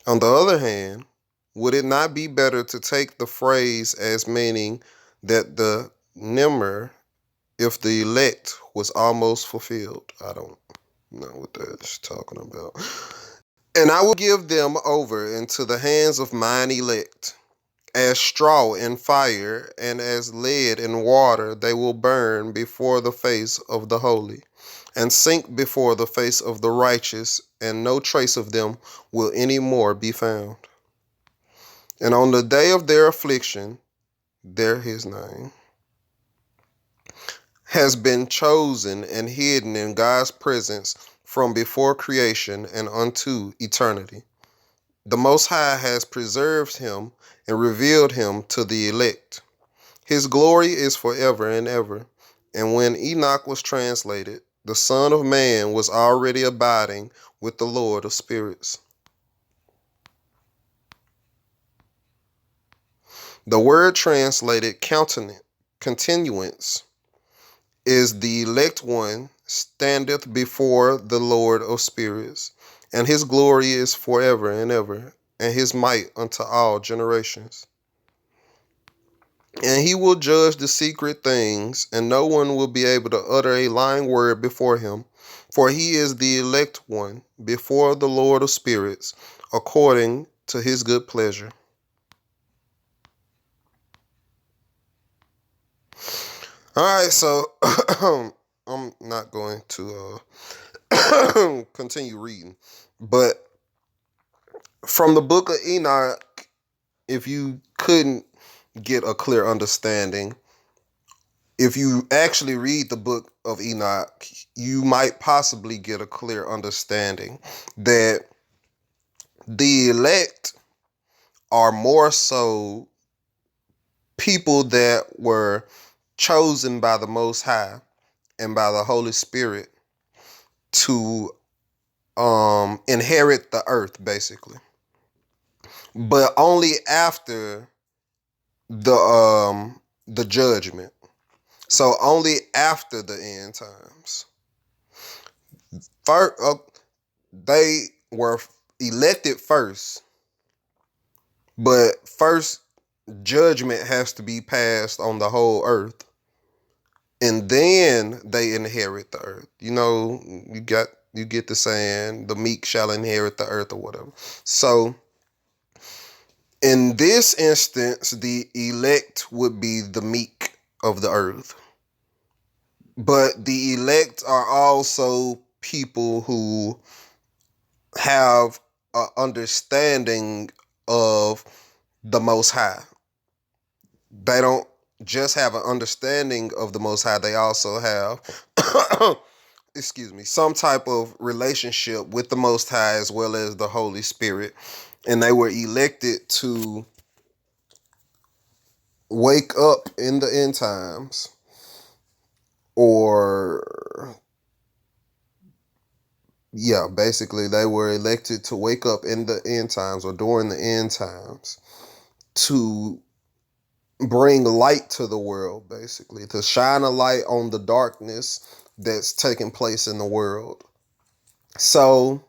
On the other hand, would it not be better to take the phrase as meaning that the nimmer, if the elect, was almost fulfilled? I don't know what that's talking about. And I will give them over into the hands of mine elect, as straw in fire, and as lead in water, they will burn before the face of the holy, and sink before the face of the righteous, and no trace of them will any more be found. And on the day of their affliction, there his name has been chosen and hidden in God's presence from before creation and unto eternity. The Most High has preserved him and revealed him to the elect. His glory is forever and ever. And when Enoch was translated, the Son of Man was already abiding with the Lord of spirits. The word translated continuance is the elect one standeth before the Lord of spirits, and his glory is forever and ever, and his might unto all generations. And he will judge the secret things, and no one will be able to utter a lying word before him, for he is the elect one before the Lord of spirits, according to his good pleasure. All right, so I'm not going to continue reading, but from the book of Enoch, if you couldn't get a clear understanding, if you actually read the book of Enoch, you might possibly get a clear understanding that the elect are more so people that were chosen by the Most High and by the Holy Spirit to inherit the earth, basically, but only after the judgment. So only after the end times. First, they were elected first, but first judgment has to be passed on the whole earth, and then they inherit the earth. You know, you get the saying, the meek shall inherit the earth or whatever. So in this instance, the elect would be the meek of the earth. But the elect are also people who have an understanding of the Most High. They don't just have an understanding of the Most High, they also have excuse me, some type of relationship with the Most High as well as the Holy Spirit. And they were elected to wake up in the end times, or yeah, basically they were elected to wake up in the end times or during the end times to bring light to the world, basically, to shine a light on the darkness that's taking place in the world. So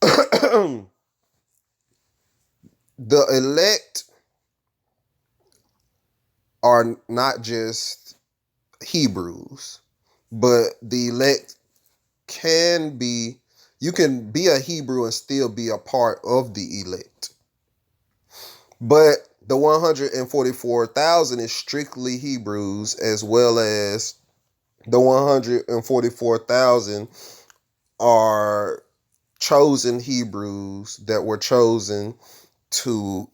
the elect are not just Hebrews, but the elect can be, you can be a Hebrew and still be a part of the elect. But the 144,000 is strictly Hebrews, as well as the 144,000 are chosen Hebrews that were chosen to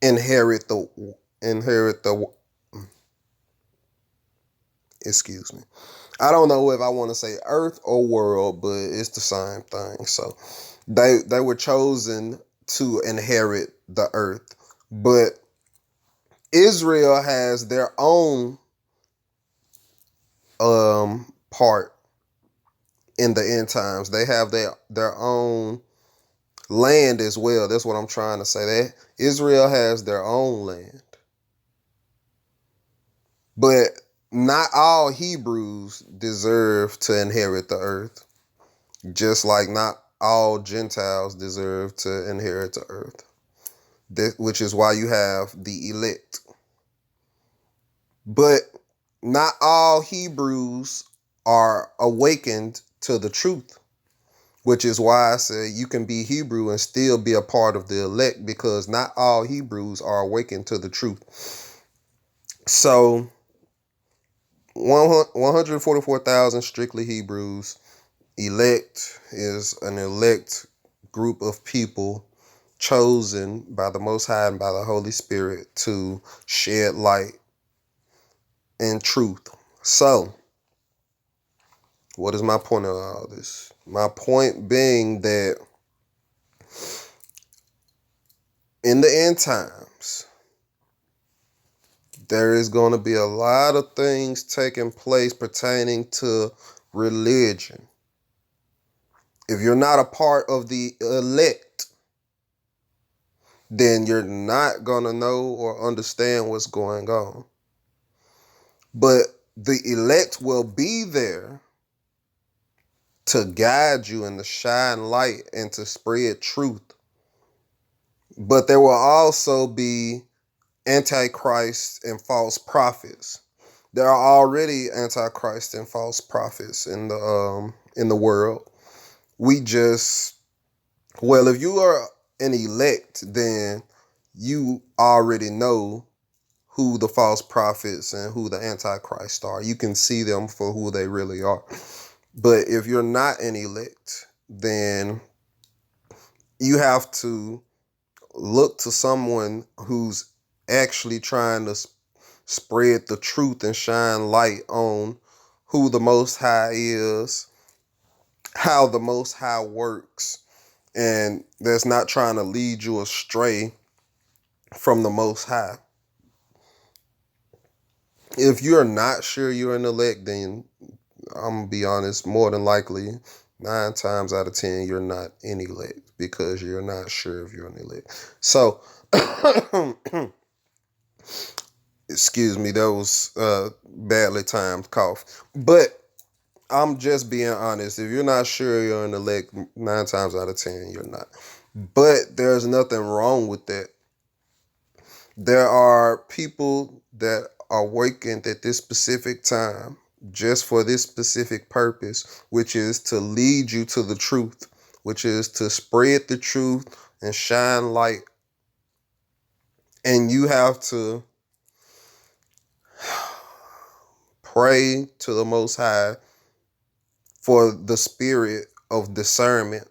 inherit the Excuse me. I don't know if I want to say earth or world, but it's the same thing. So they were chosen to inherit the earth. But Israel has their own part in the end times. They have their own land as well. That's what I'm trying to say. That Israel has their own land. But not all Hebrews deserve to inherit the earth, just like not all Gentiles deserve to inherit the earth. Which is why you have the elect. But not all Hebrews are awakened to the truth, which is why I say you can be Hebrew and still be a part of the elect, because not all Hebrews are awakened to the truth. So 144,000 strictly Hebrews. Elect is an elect group of people chosen by the Most High and by the Holy Spirit to shed light and truth. So, what is my point of all this? My point being that in the end times, there is going to be a lot of things taking place pertaining to religion. If you're not a part of the elect, then you're not going to know or understand what's going on. But the elect will be there to guide you and to shine light and to spread truth. But there will also be antichrist and false prophets. There are already antichrist and false prophets in the world. We just, well, if you are an elect, then you already know who the false prophets and who the antichrist are. You can see them for who they really are. But if you're not an elect, then you have to look to someone who's actually trying to spread the truth and shine light on who the Most High is, how the Most High works, and that's not trying to lead you astray from the Most High. If you're not sure you're an elect, then I'm going to be honest, more than likely, 9 times out of 10, you're not an elect because you're not sure if you're an elect. So, excuse me, that was badly timed cough. But I'm just being honest. If you're not sure you're an elect, 9 times out of 10, you're not. But there's nothing wrong with that. There are people that are awakened at this specific time just for this specific purpose, which is to lead you to the truth, which is to spread the truth and shine light. And you have to pray to the Most High for the spirit of discernment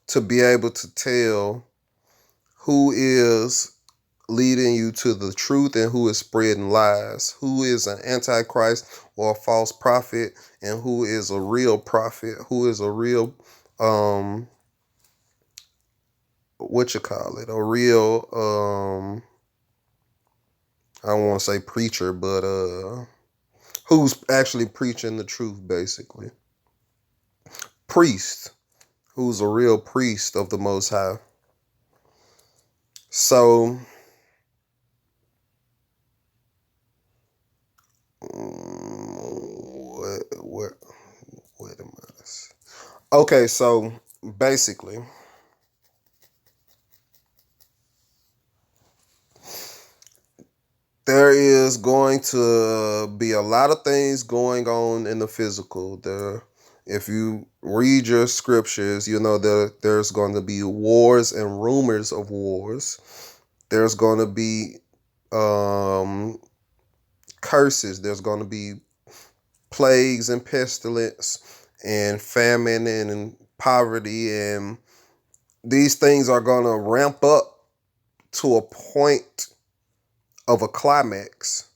to be able to tell who is leading you to the truth and who is spreading lies, who is an antichrist or a false prophet, and who is a real prophet, who is a real a real I don't want to say preacher, but who's actually preaching the truth, basically. Priest, who's a real priest of the Most High. So wait a minute. Okay, so basically, there is going to be a lot of things going on in the physical. If you read your scriptures, you know there's going to be wars and rumors of wars. There's going to be curses. There's going to be plagues and pestilence and famine and poverty, and these things are going to ramp up to a point of a climax.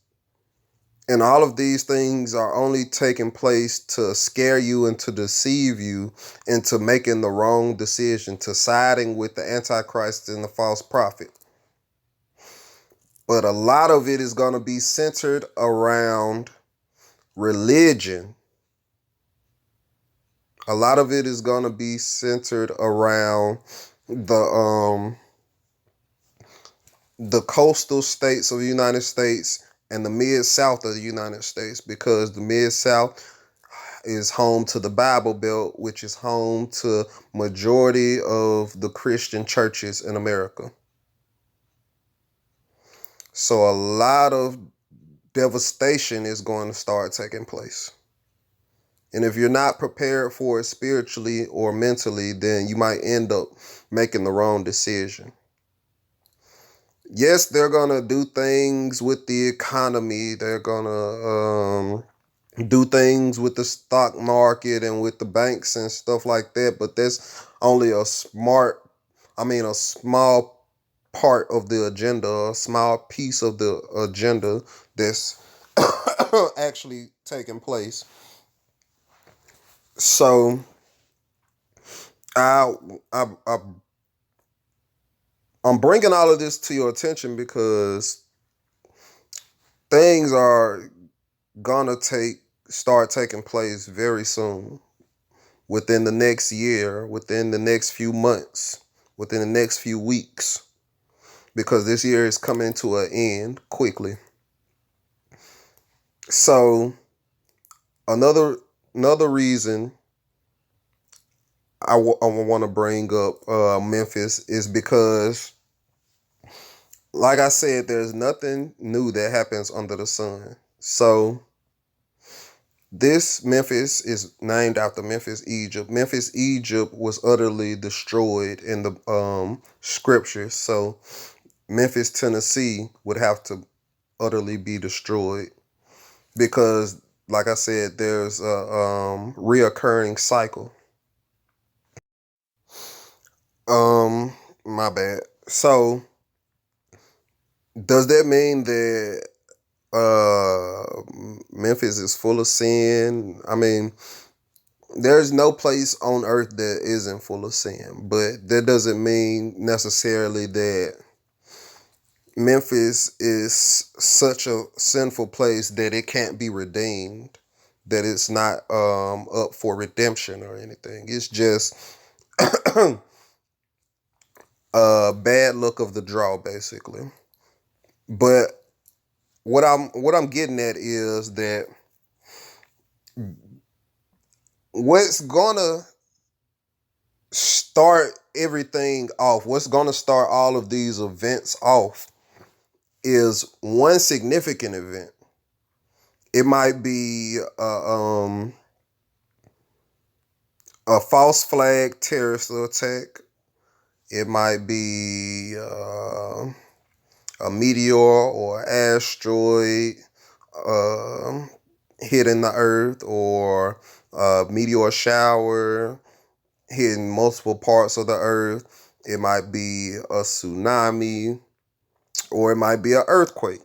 And all of these things are only taking place to scare you and to deceive you into making the wrong decision, to siding with the Antichrist and the false prophet. But a lot of it is going to be centered around religion. A lot of it is going to be centered around the coastal states of the United States and the mid-south of the United States, because the mid-south is home to the Bible Belt, which is home to majority of the Christian churches in America. So a lot of devastation is going to start taking place. And if you're not prepared for it spiritually or mentally, then you might end up making the wrong decision. Yes, they're going to do things with the economy. They're going to do things with the stock market and with the banks and stuff like that. But that's only a small part of the agenda, a small piece of the agenda that's actually taking place. So I, I, I, I'm bringing all of this to your attention because things are gonna start taking place very soon, within the next year, within the next few months, within the next few weeks, because this year is coming to an end quickly. So another reason I want to bring up Memphis is because, like I said, there's nothing new that happens under the sun. So this Memphis is named after Memphis, Egypt. Memphis, Egypt was utterly destroyed in the scriptures. So Memphis, Tennessee would have to utterly be destroyed because, like I said, there's a reoccurring cycle. My bad. So does that mean that Memphis is full of sin? I mean, there's no place on earth that isn't full of sin, but that doesn't mean necessarily that Memphis is such a sinful place that it can't be redeemed, that it's not up for redemption or anything. It's just a bad luck of the draw, basically. But what I'm getting at is that what's gonna start everything off, what's gonna start all of these events off, is one significant event. It might be a false flag terrorist attack. It might be a meteor or asteroid uh, hitting the earth, or a meteor shower hitting multiple parts of the earth. It might be a tsunami, or it might be an earthquake.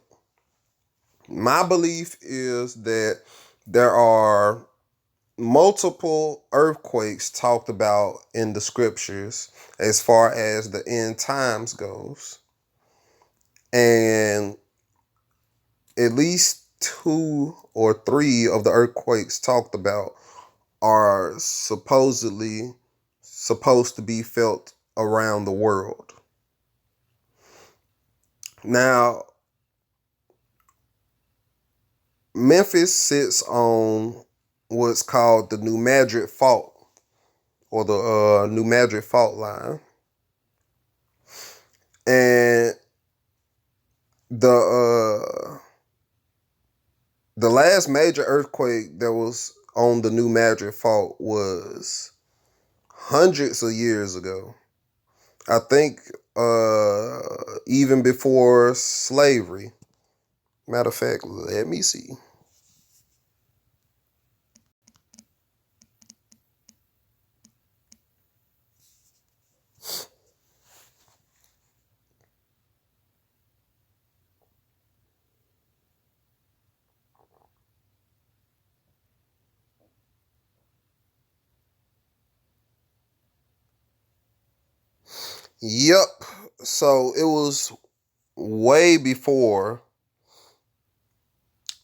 My belief is that there are multiple earthquakes talked about in the scriptures as far as the end times goes. And at least two or three of the earthquakes talked about are supposedly supposed to be felt around the world. Now, Memphis sits on what's called the New Madrid Fault, or the New Madrid Fault line. And the last major earthquake that was on the New Madrid Fault was hundreds of years ago. I think even before slavery. Matter of fact, let me see. Yep. So it was way before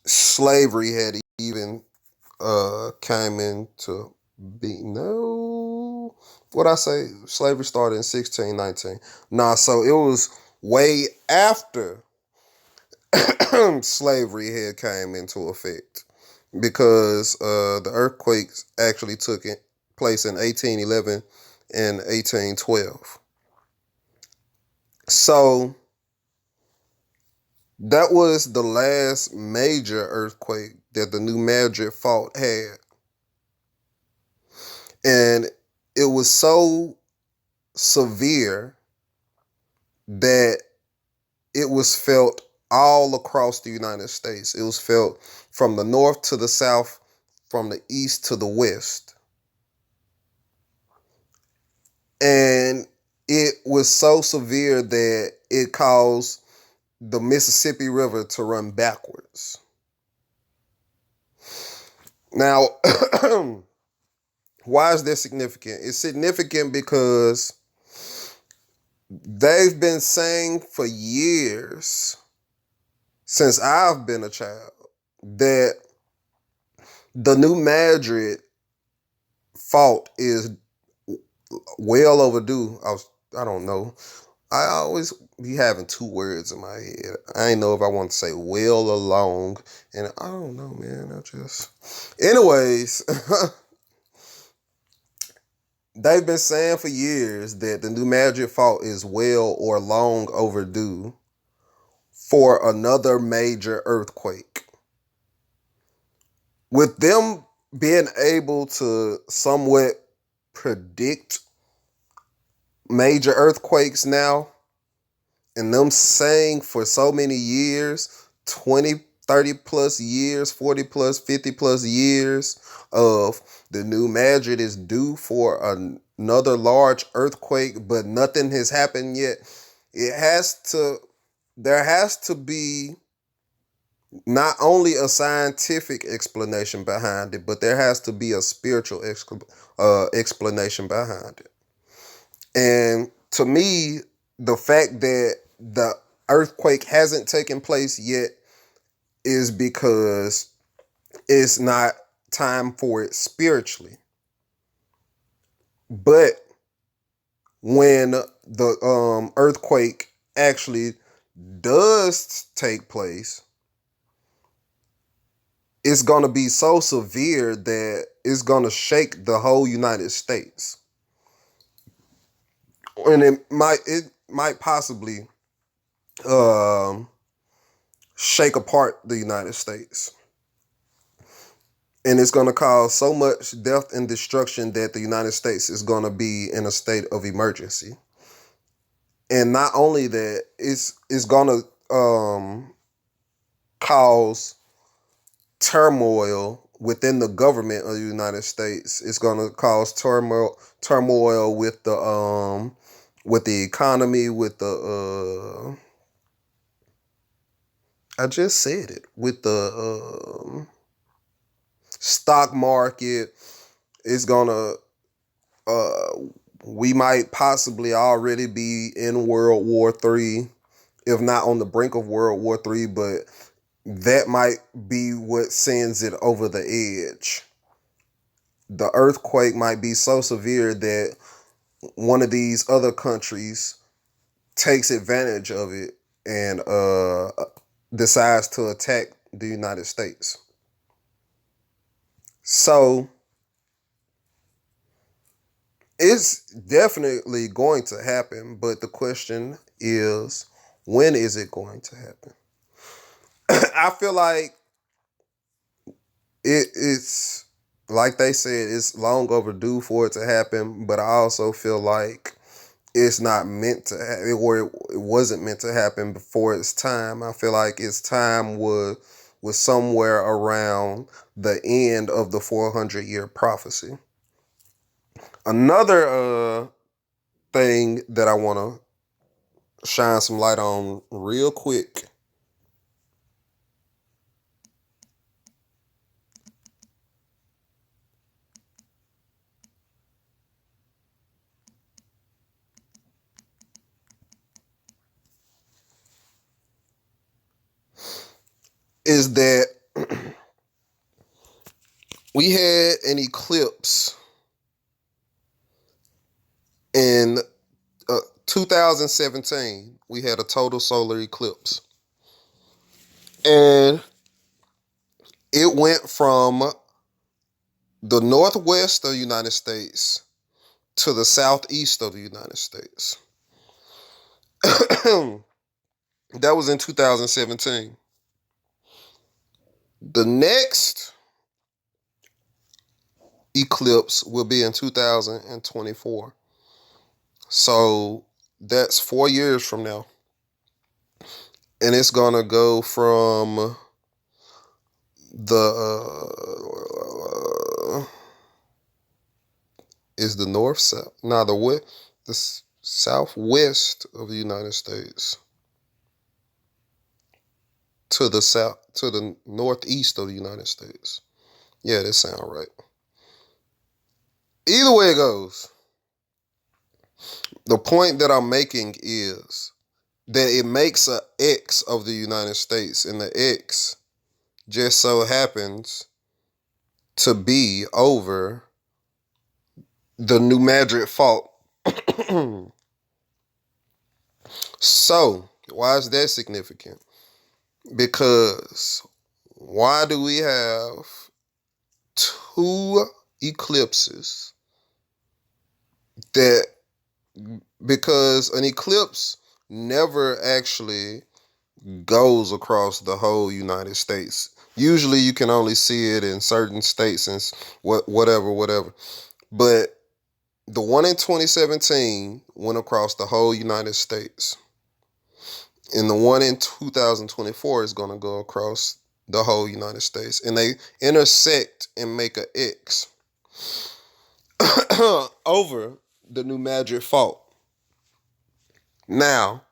slavery had even came into be no what I say slavery started in 1619. Nah, so it was way after slavery had came into effect because the earthquakes actually took place in 1811 and 1812. So that was the last major earthquake that the New Madrid fault had. And it was so severe that it was felt all across the United States. It was felt from the north to the south, from the east to the west. And it was so severe that it caused the Mississippi River to run backwards. Now, why is this significant? It's significant because they've been saying for years, since I've been a child, that the New Madrid fault is well overdue. I don't know. I always be having two words in my head. I ain't know if I want to say well or long, and I don't know, man. Anyways, they've been saying for years that the New Madrid fault is well or long overdue for another major earthquake. With them being able to somewhat predict major earthquakes now, and them saying for so many years, 20, 30 plus years, 40 plus, 50 plus years of the New Madrid is due for another large earthquake, but nothing has happened yet. There has to be not only a scientific explanation behind it, but there has to be a spiritual explanation behind it. And to me, the fact that the earthquake hasn't taken place yet is because it's not time for it spiritually. But when the earthquake actually does take place, it's going to be so severe that it's going to shake the whole United States. And it might possibly um, shake apart the United States. And it's going to cause so much death and destruction that the United States is going to be in a state of emergency. And not only that, it's going to cause turmoil within the government of the United States. It's going to cause turmoil with the economy, with the I just said it, with the stock market. It's gonna uh we might possibly already be in World War III, if not on the brink of World War III, but that might be what sends it over the edge. The earthquake might be so severe that one of these other countries takes advantage of it and decides to attack the United States. So it's definitely going to happen, but the question is, when is it going to happen? I feel like it's like they said, it's long overdue for it to happen, but I also feel like it's not meant to happen, or it wasn't meant to happen before its time. I feel like its time was somewhere around the end of the 400-year prophecy. Another thing that I want to shine some light on real quick. we had an eclipse in 2017. We had a total solar eclipse. And it went from the northwest of the United States to the southeast of the United States. That was in 2017. The next eclipse will be in 2024. So that's 4 years from now. And it's going to go from the is the north south, no, the west, the southwest of the United States to the south, to the northeast of the United States. Yeah, that sounds right. Either way it goes, the point that I'm making is that it makes a X of the United States, and the X just so happens to be over the New Madrid Fault. So, why is that significant? Because why do we have two eclipses that, because an eclipse never actually goes across the whole United States. Usually you can only see it in certain states and whatever. But the one in 2017 went across the whole United States. And the one in 2024 is going to go across the whole United States. And they intersect and make a X over the New Madrid Fault. Now,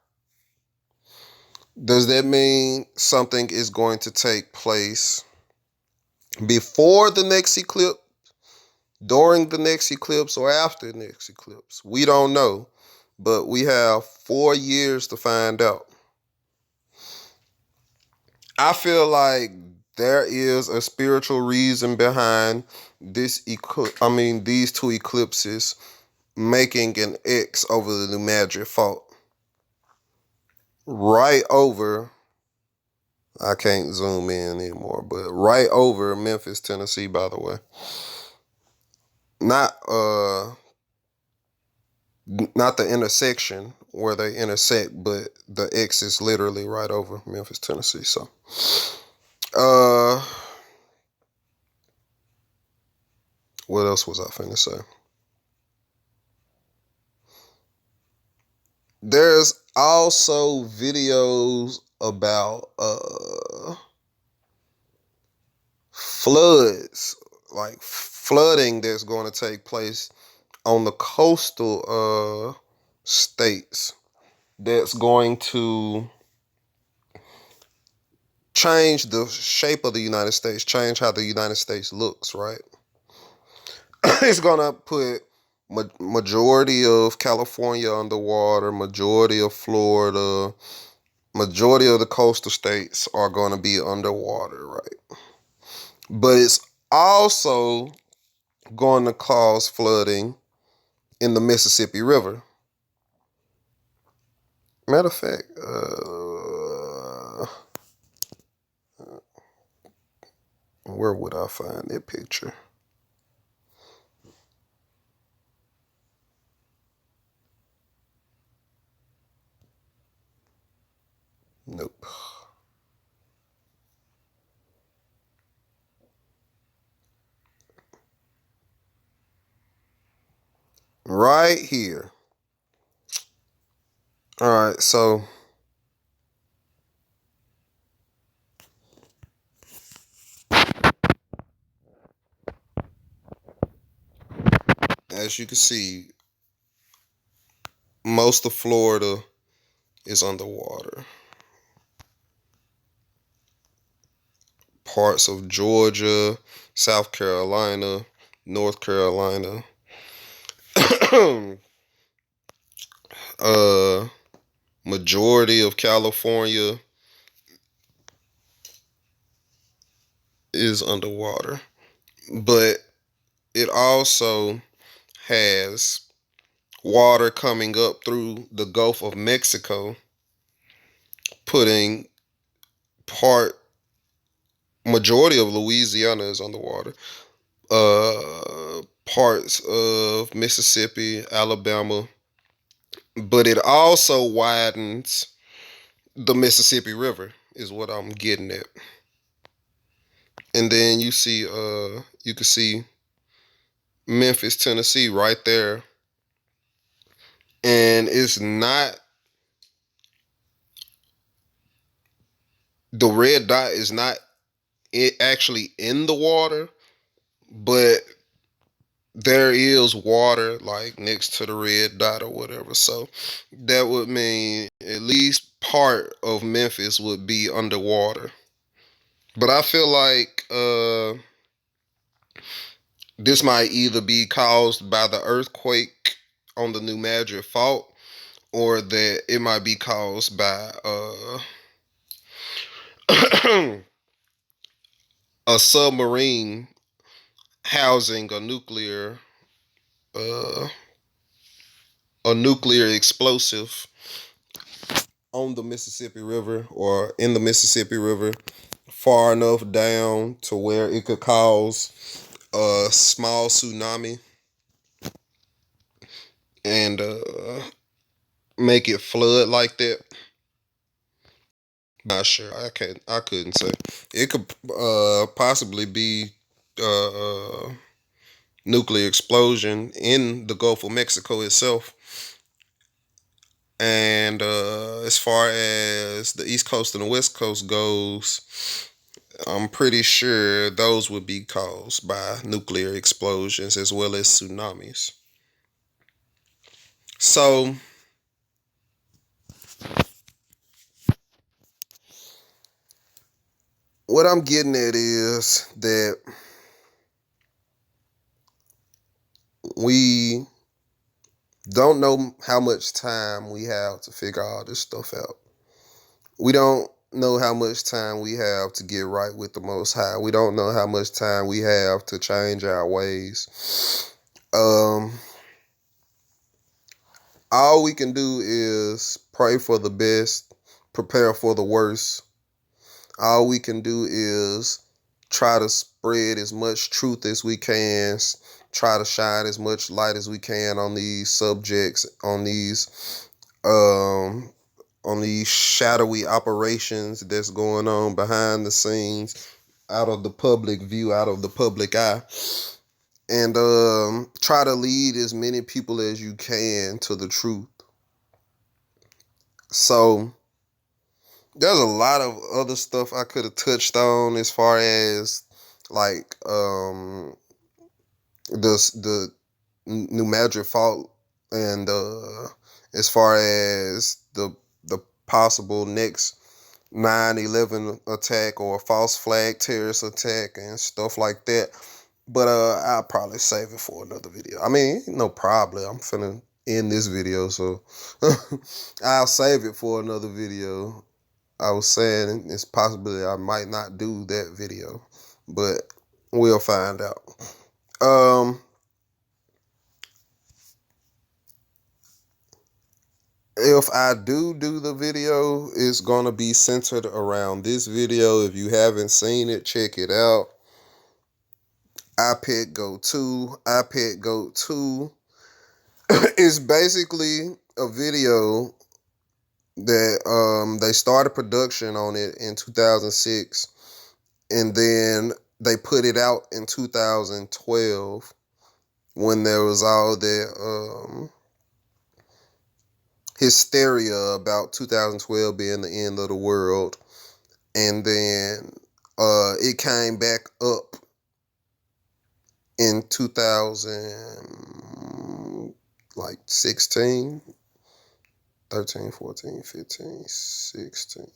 does that mean something is going to take place before the next eclipse, during the next eclipse, or after the next eclipse? We don't know, but we have 4 years to find out. I feel like there is a spiritual reason behind these two eclipses making an X over the New Madrid Fault. Right over, I can't zoom in anymore, but right over Memphis, Tennessee, by the way. Not the intersection where they intersect, but the X is literally right over Memphis, Tennessee. So what else was I finna say? There's also videos about floods, like flooding that's going to take place on the coastal states, that's going to change the shape of the United States, change how the United States looks, right? It's going to put majority of California underwater, majority of Florida, majority of the coastal states are going to be underwater, right? But it's also going to cause flooding in the Mississippi River. Matter of fact, where would I find that picture? Nope. Right here. All right, so as you can see, most of Florida is underwater. Parts of Georgia, South Carolina, North Carolina, majority of California is underwater. but it also has water coming up through the Gulf of Mexico, putting part majority of Louisiana is underwater. Parts of Mississippi, Alabama, but it also widens the Mississippi River is what I'm getting at. And then you can see Memphis, Tennessee right there. And it's not, the red dot is not actually in the water, but there is water like next to the red dot or whatever. So that would mean at least part of Memphis would be underwater. But I feel like this might either be caused by the earthquake on the New Madrid Fault, or that it might be caused by a submarine housing uh, a nuclear explosive on the Mississippi River or in the Mississippi River far enough down to where it could cause a small tsunami and make it flood like that. Not sure. I couldn't say. It could possibly be uh, nuclear explosion in the Gulf of Mexico itself. And as far as the East Coast and the West Coast goes, I'm pretty sure those would be caused by nuclear explosions as well as tsunamis. So, what I'm getting at is that we don't know how much time we have to figure all this stuff out. We don't know how much time we have to get right with the Most High. We don't know how much time we have to change our ways. All we can do is pray for the best, prepare for the worst. All we can do is try to spread as much truth as we can, try to shine as much light as we can on these subjects, um, on these shadowy operations that's going on behind the scenes, out of the public view, out of the public eye, and try to lead as many people as you can to the truth. So there's a lot of other stuff I could have touched on as far as like the New Madrid Fault, and as far as the possible next 9/11 attack or false flag terrorist attack and stuff like that. But I'll probably save it for another video. I mean, no problem. I'm finna end this video, so I'll save it for another video. I was saying it's possible I might not do that video, but we'll find out. Um, if I do the video, it's gonna be centered around this video. If you haven't seen it, check it out. iPet Go 2. iPet Go 2 is basically a video that they started production on it in 2006, and then they put it out in 2012 when there was all that hysteria about 2012 being the end of the world. And then it came back up in 2000, like 16, 13, 14, 15, 16,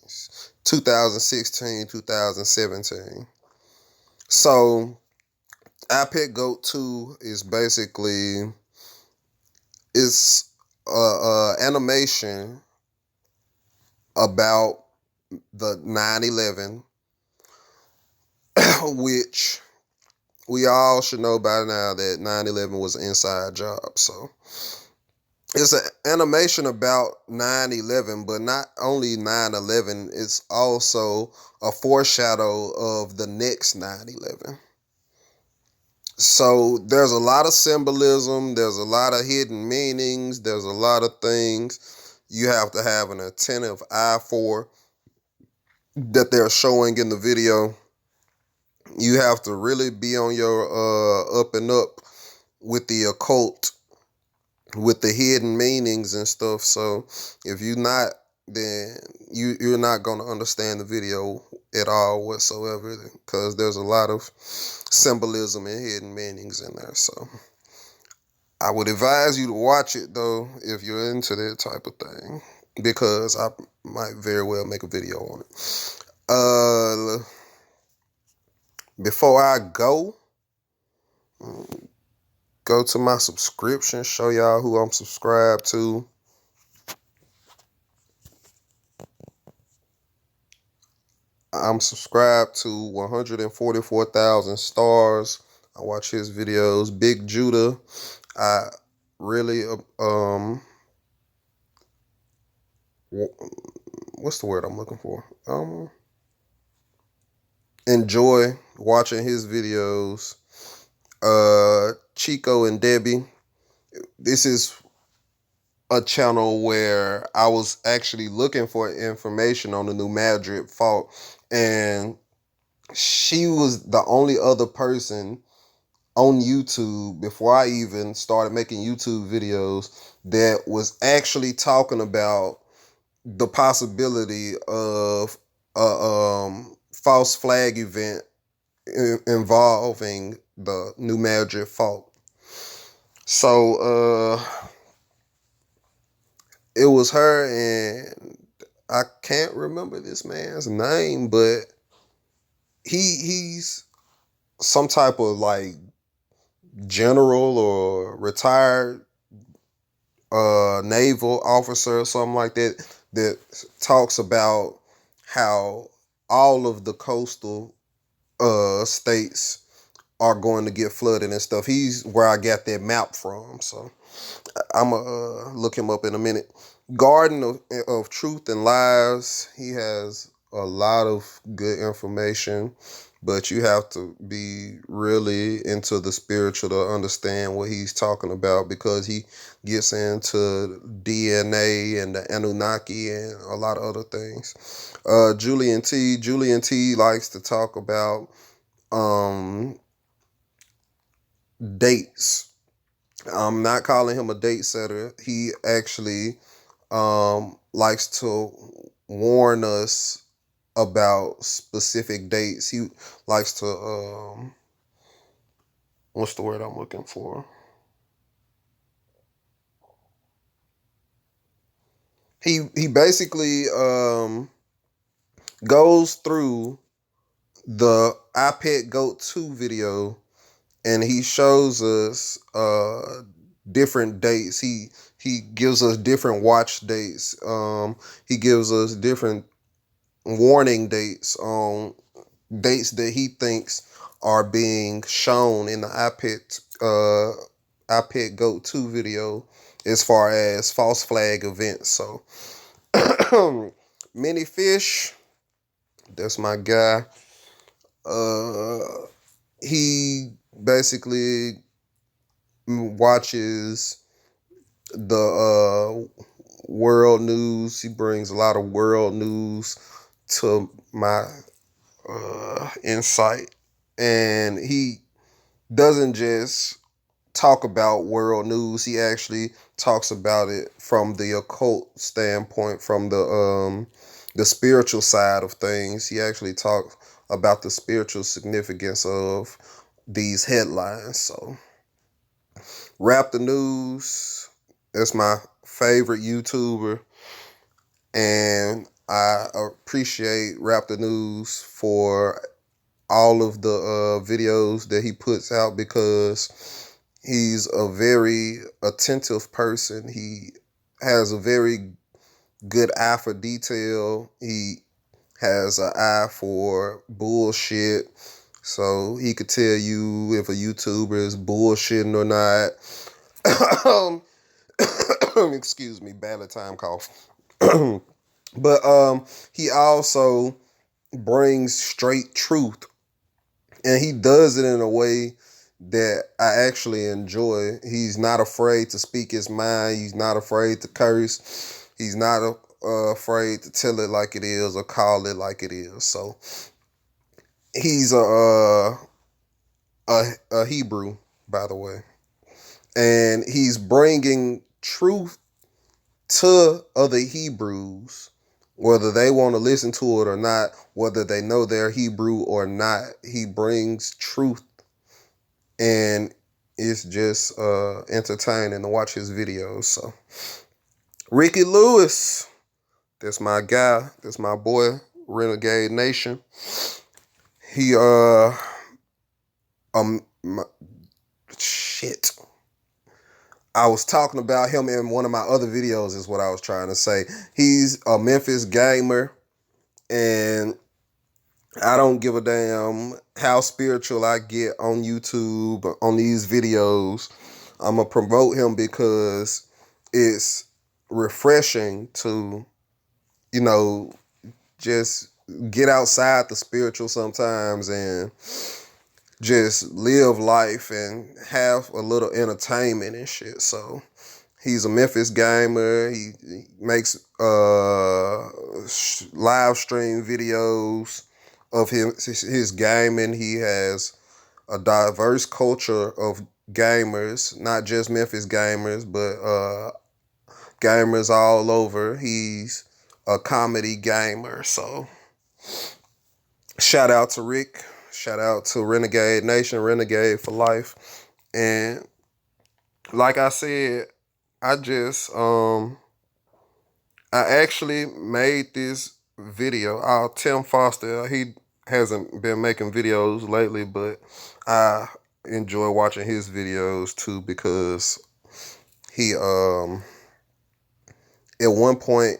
2016, 2017. So iPet Goat 2 is basically, it's animation about the 9/11, which we all should know by now that 9/11 was an inside job. So it's an animation about 9/11, but not only 9/11, it's also a foreshadow of the next 9/11. So there's a lot of symbolism, there's a lot of hidden meanings, there's a lot of things you have to have an attentive eye for that they're showing in the video. You have to really be on your up and up with the occult, with the hidden meanings and stuff. So if you're not, then you're not gonna understand the video at all whatsoever, because there's a lot of symbolism and hidden meanings in there. So I would advise you to watch it though if you're into that type of thing, because I might very well make a video on it. Before I go to my subscription, show y'all who I'm subscribed to. I'm subscribed to 144,000 stars. I watch his videos. Big Judah. I really what's the word I'm looking for? Enjoy watching his videos. Chico and Debbie. This is a channel where I was actually looking for information on the New Madrid fault, and she was the only other person on YouTube before I even started making YouTube videos that was actually talking about the possibility of a false flag event involving the New Madrid fault. So it was her, and I can't remember this man's name, but he's some type of like general or retired naval officer or something like that, that talks about how all of the coastal states are going to get flooded and stuff. He's where I got that map from, so I'm gonna look him up in a minute. Garden of Truth and Lies. He has a lot of good information, but you have to be really into the spiritual to understand what he's talking about, because he gets into DNA and the Anunnaki and a lot of other things. Julian T likes to talk about dates. I'm not calling him a date setter. He actually likes to warn us about specific dates. He likes to what's the word I'm looking for? He basically goes through the I Pet Goat 2 video, and he shows us different dates. He gives us different watch dates. He gives us different warning dates on dates that he thinks are being shown in the I Pet Goat 2 video as far as false flag events. So Mini Fish, that's my guy. He basically watches the world news. He brings a lot of world news to my insight, and he doesn't just talk about world news. He actually talks about it from the occult standpoint, from the spiritual side of things. He actually talks about the spiritual significance of these headlines. So Rap the News, that's my favorite YouTuber, and I appreciate Rap the News for all of the videos that he puts out, because he's a very attentive person. He has a very good eye for detail. He has an eye for bullshit. So he could tell you if a YouTuber is bullshitting or not. Excuse me, bad time cough. But he also brings straight truth, and he does it in a way that I actually enjoy. He's not afraid to speak his mind. He's not afraid to curse. He's not afraid to tell it like it is or call it like it is. So he's a Hebrew, by the way, and he's bringing truth to other Hebrews, whether they want to listen to it or not, whether they know they're Hebrew or not. He brings truth, and it's just entertaining to watch his videos. So Ricky Lewis, that's my guy, that's my boy, Renegade Nation. He my, shit. I was talking about him in one of my other videos, is what I was trying to say. He's a Memphis gamer, and I don't give a damn how spiritual I get on YouTube, on these videos. I'm going to promote him because it's refreshing to, just get outside the spiritual sometimes and just live life and have a little entertainment and shit. So he's a Memphis gamer. He makes live stream videos of his gaming. He has a diverse culture of gamers, not just Memphis gamers, but gamers all over. He's a comedy gamer. So shout out to Rick. Shout out to Renegade Nation, Renegade for life. And like I said, I just I actually made this video. Tim Foster, he hasn't been making videos lately, but I enjoy watching his videos too, because he at one point,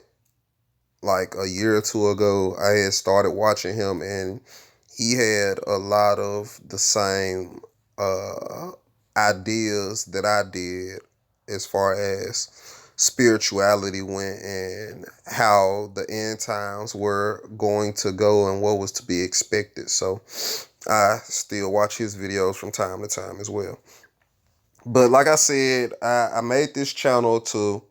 like a year or two ago, I had started watching him, and he had a lot of the same ideas that I did as far as spirituality went and how the end times were going to go and what was to be expected. So I still watch his videos from time to time as well. But like I said, I made this channel to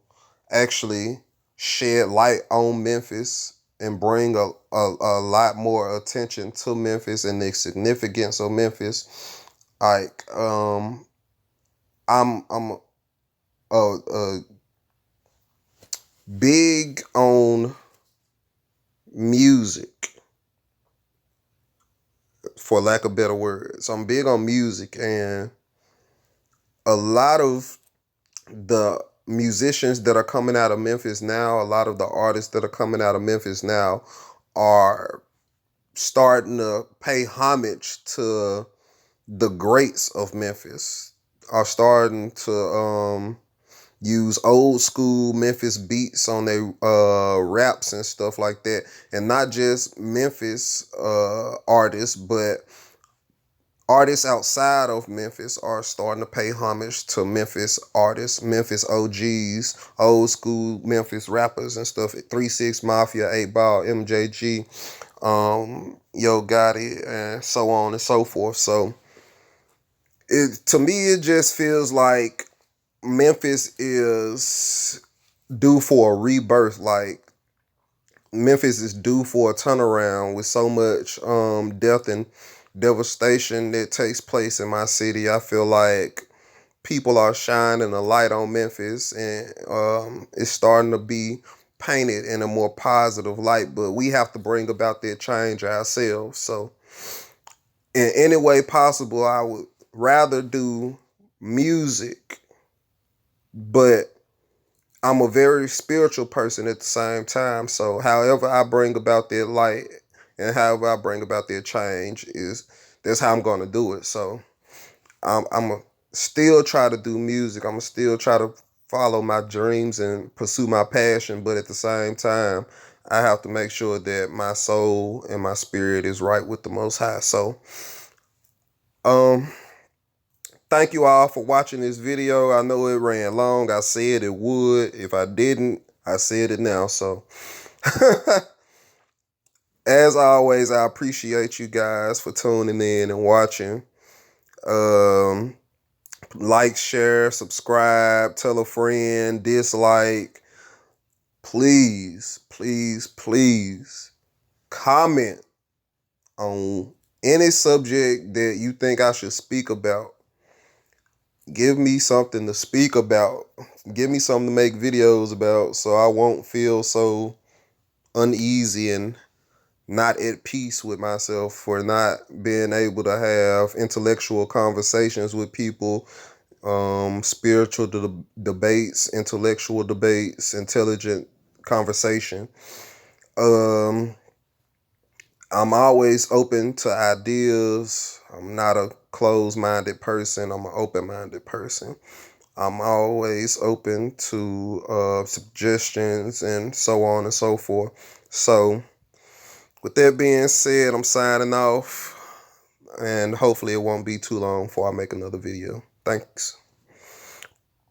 actually shed light on Memphis and bring a lot more attention to Memphis and the significance of Memphis. Like I'm a big on music, for lack of better words. I'm big on music, and a lot of the musicians that are coming out of Memphis now, a lot of the artists that are coming out of Memphis now are starting to pay homage to the greats of Memphis, are starting to use old school Memphis beats on their raps and stuff like that. And not just Memphis artists, but artists outside of Memphis are starting to pay homage to Memphis artists, Memphis OGs, old school Memphis rappers and stuff. 3 6 Mafia, 8 Ball, MJG, Yo Gotti, and so on and so forth. So to me, it just feels like Memphis is due for a rebirth. Like Memphis is due for a turnaround with so much death and devastation that takes place in my city. I feel like people are shining a light on Memphis, and it's starting to be painted in a more positive light, but we have to bring about that change ourselves. So in any way possible, I would rather do music, but I'm a very spiritual person at the same time. So however I bring about that light and however I bring about that change, that's how I'm going to do it. So I'm going to still try to do music. I'm going to still try to follow my dreams and pursue my passion. But at the same time, I have to make sure that my soul and my spirit is right with the Most High. So Um, Thank you all for watching this video. I know it ran long. I said it would. If I didn't, I said it now. So, as always, I appreciate you guys for tuning in and watching. Like, share, subscribe, tell a friend, dislike. Please, please, please comment on any subject that you think I should speak about. Give me something to speak about. Give me something to make videos about so I won't feel so uneasy and not at peace with myself for not being able to have intellectual conversations with people, spiritual debates, intellectual debates, intelligent conversation. I'm always open to ideas. I'm not a closed-minded person. I'm an open-minded person. I'm always open to suggestions and so on and so forth. So, with that being said, I'm signing off. And hopefully it won't be too long before I make another video. Thanks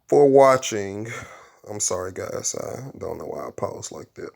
for watching. I'm sorry, guys. I don't know why I paused like that.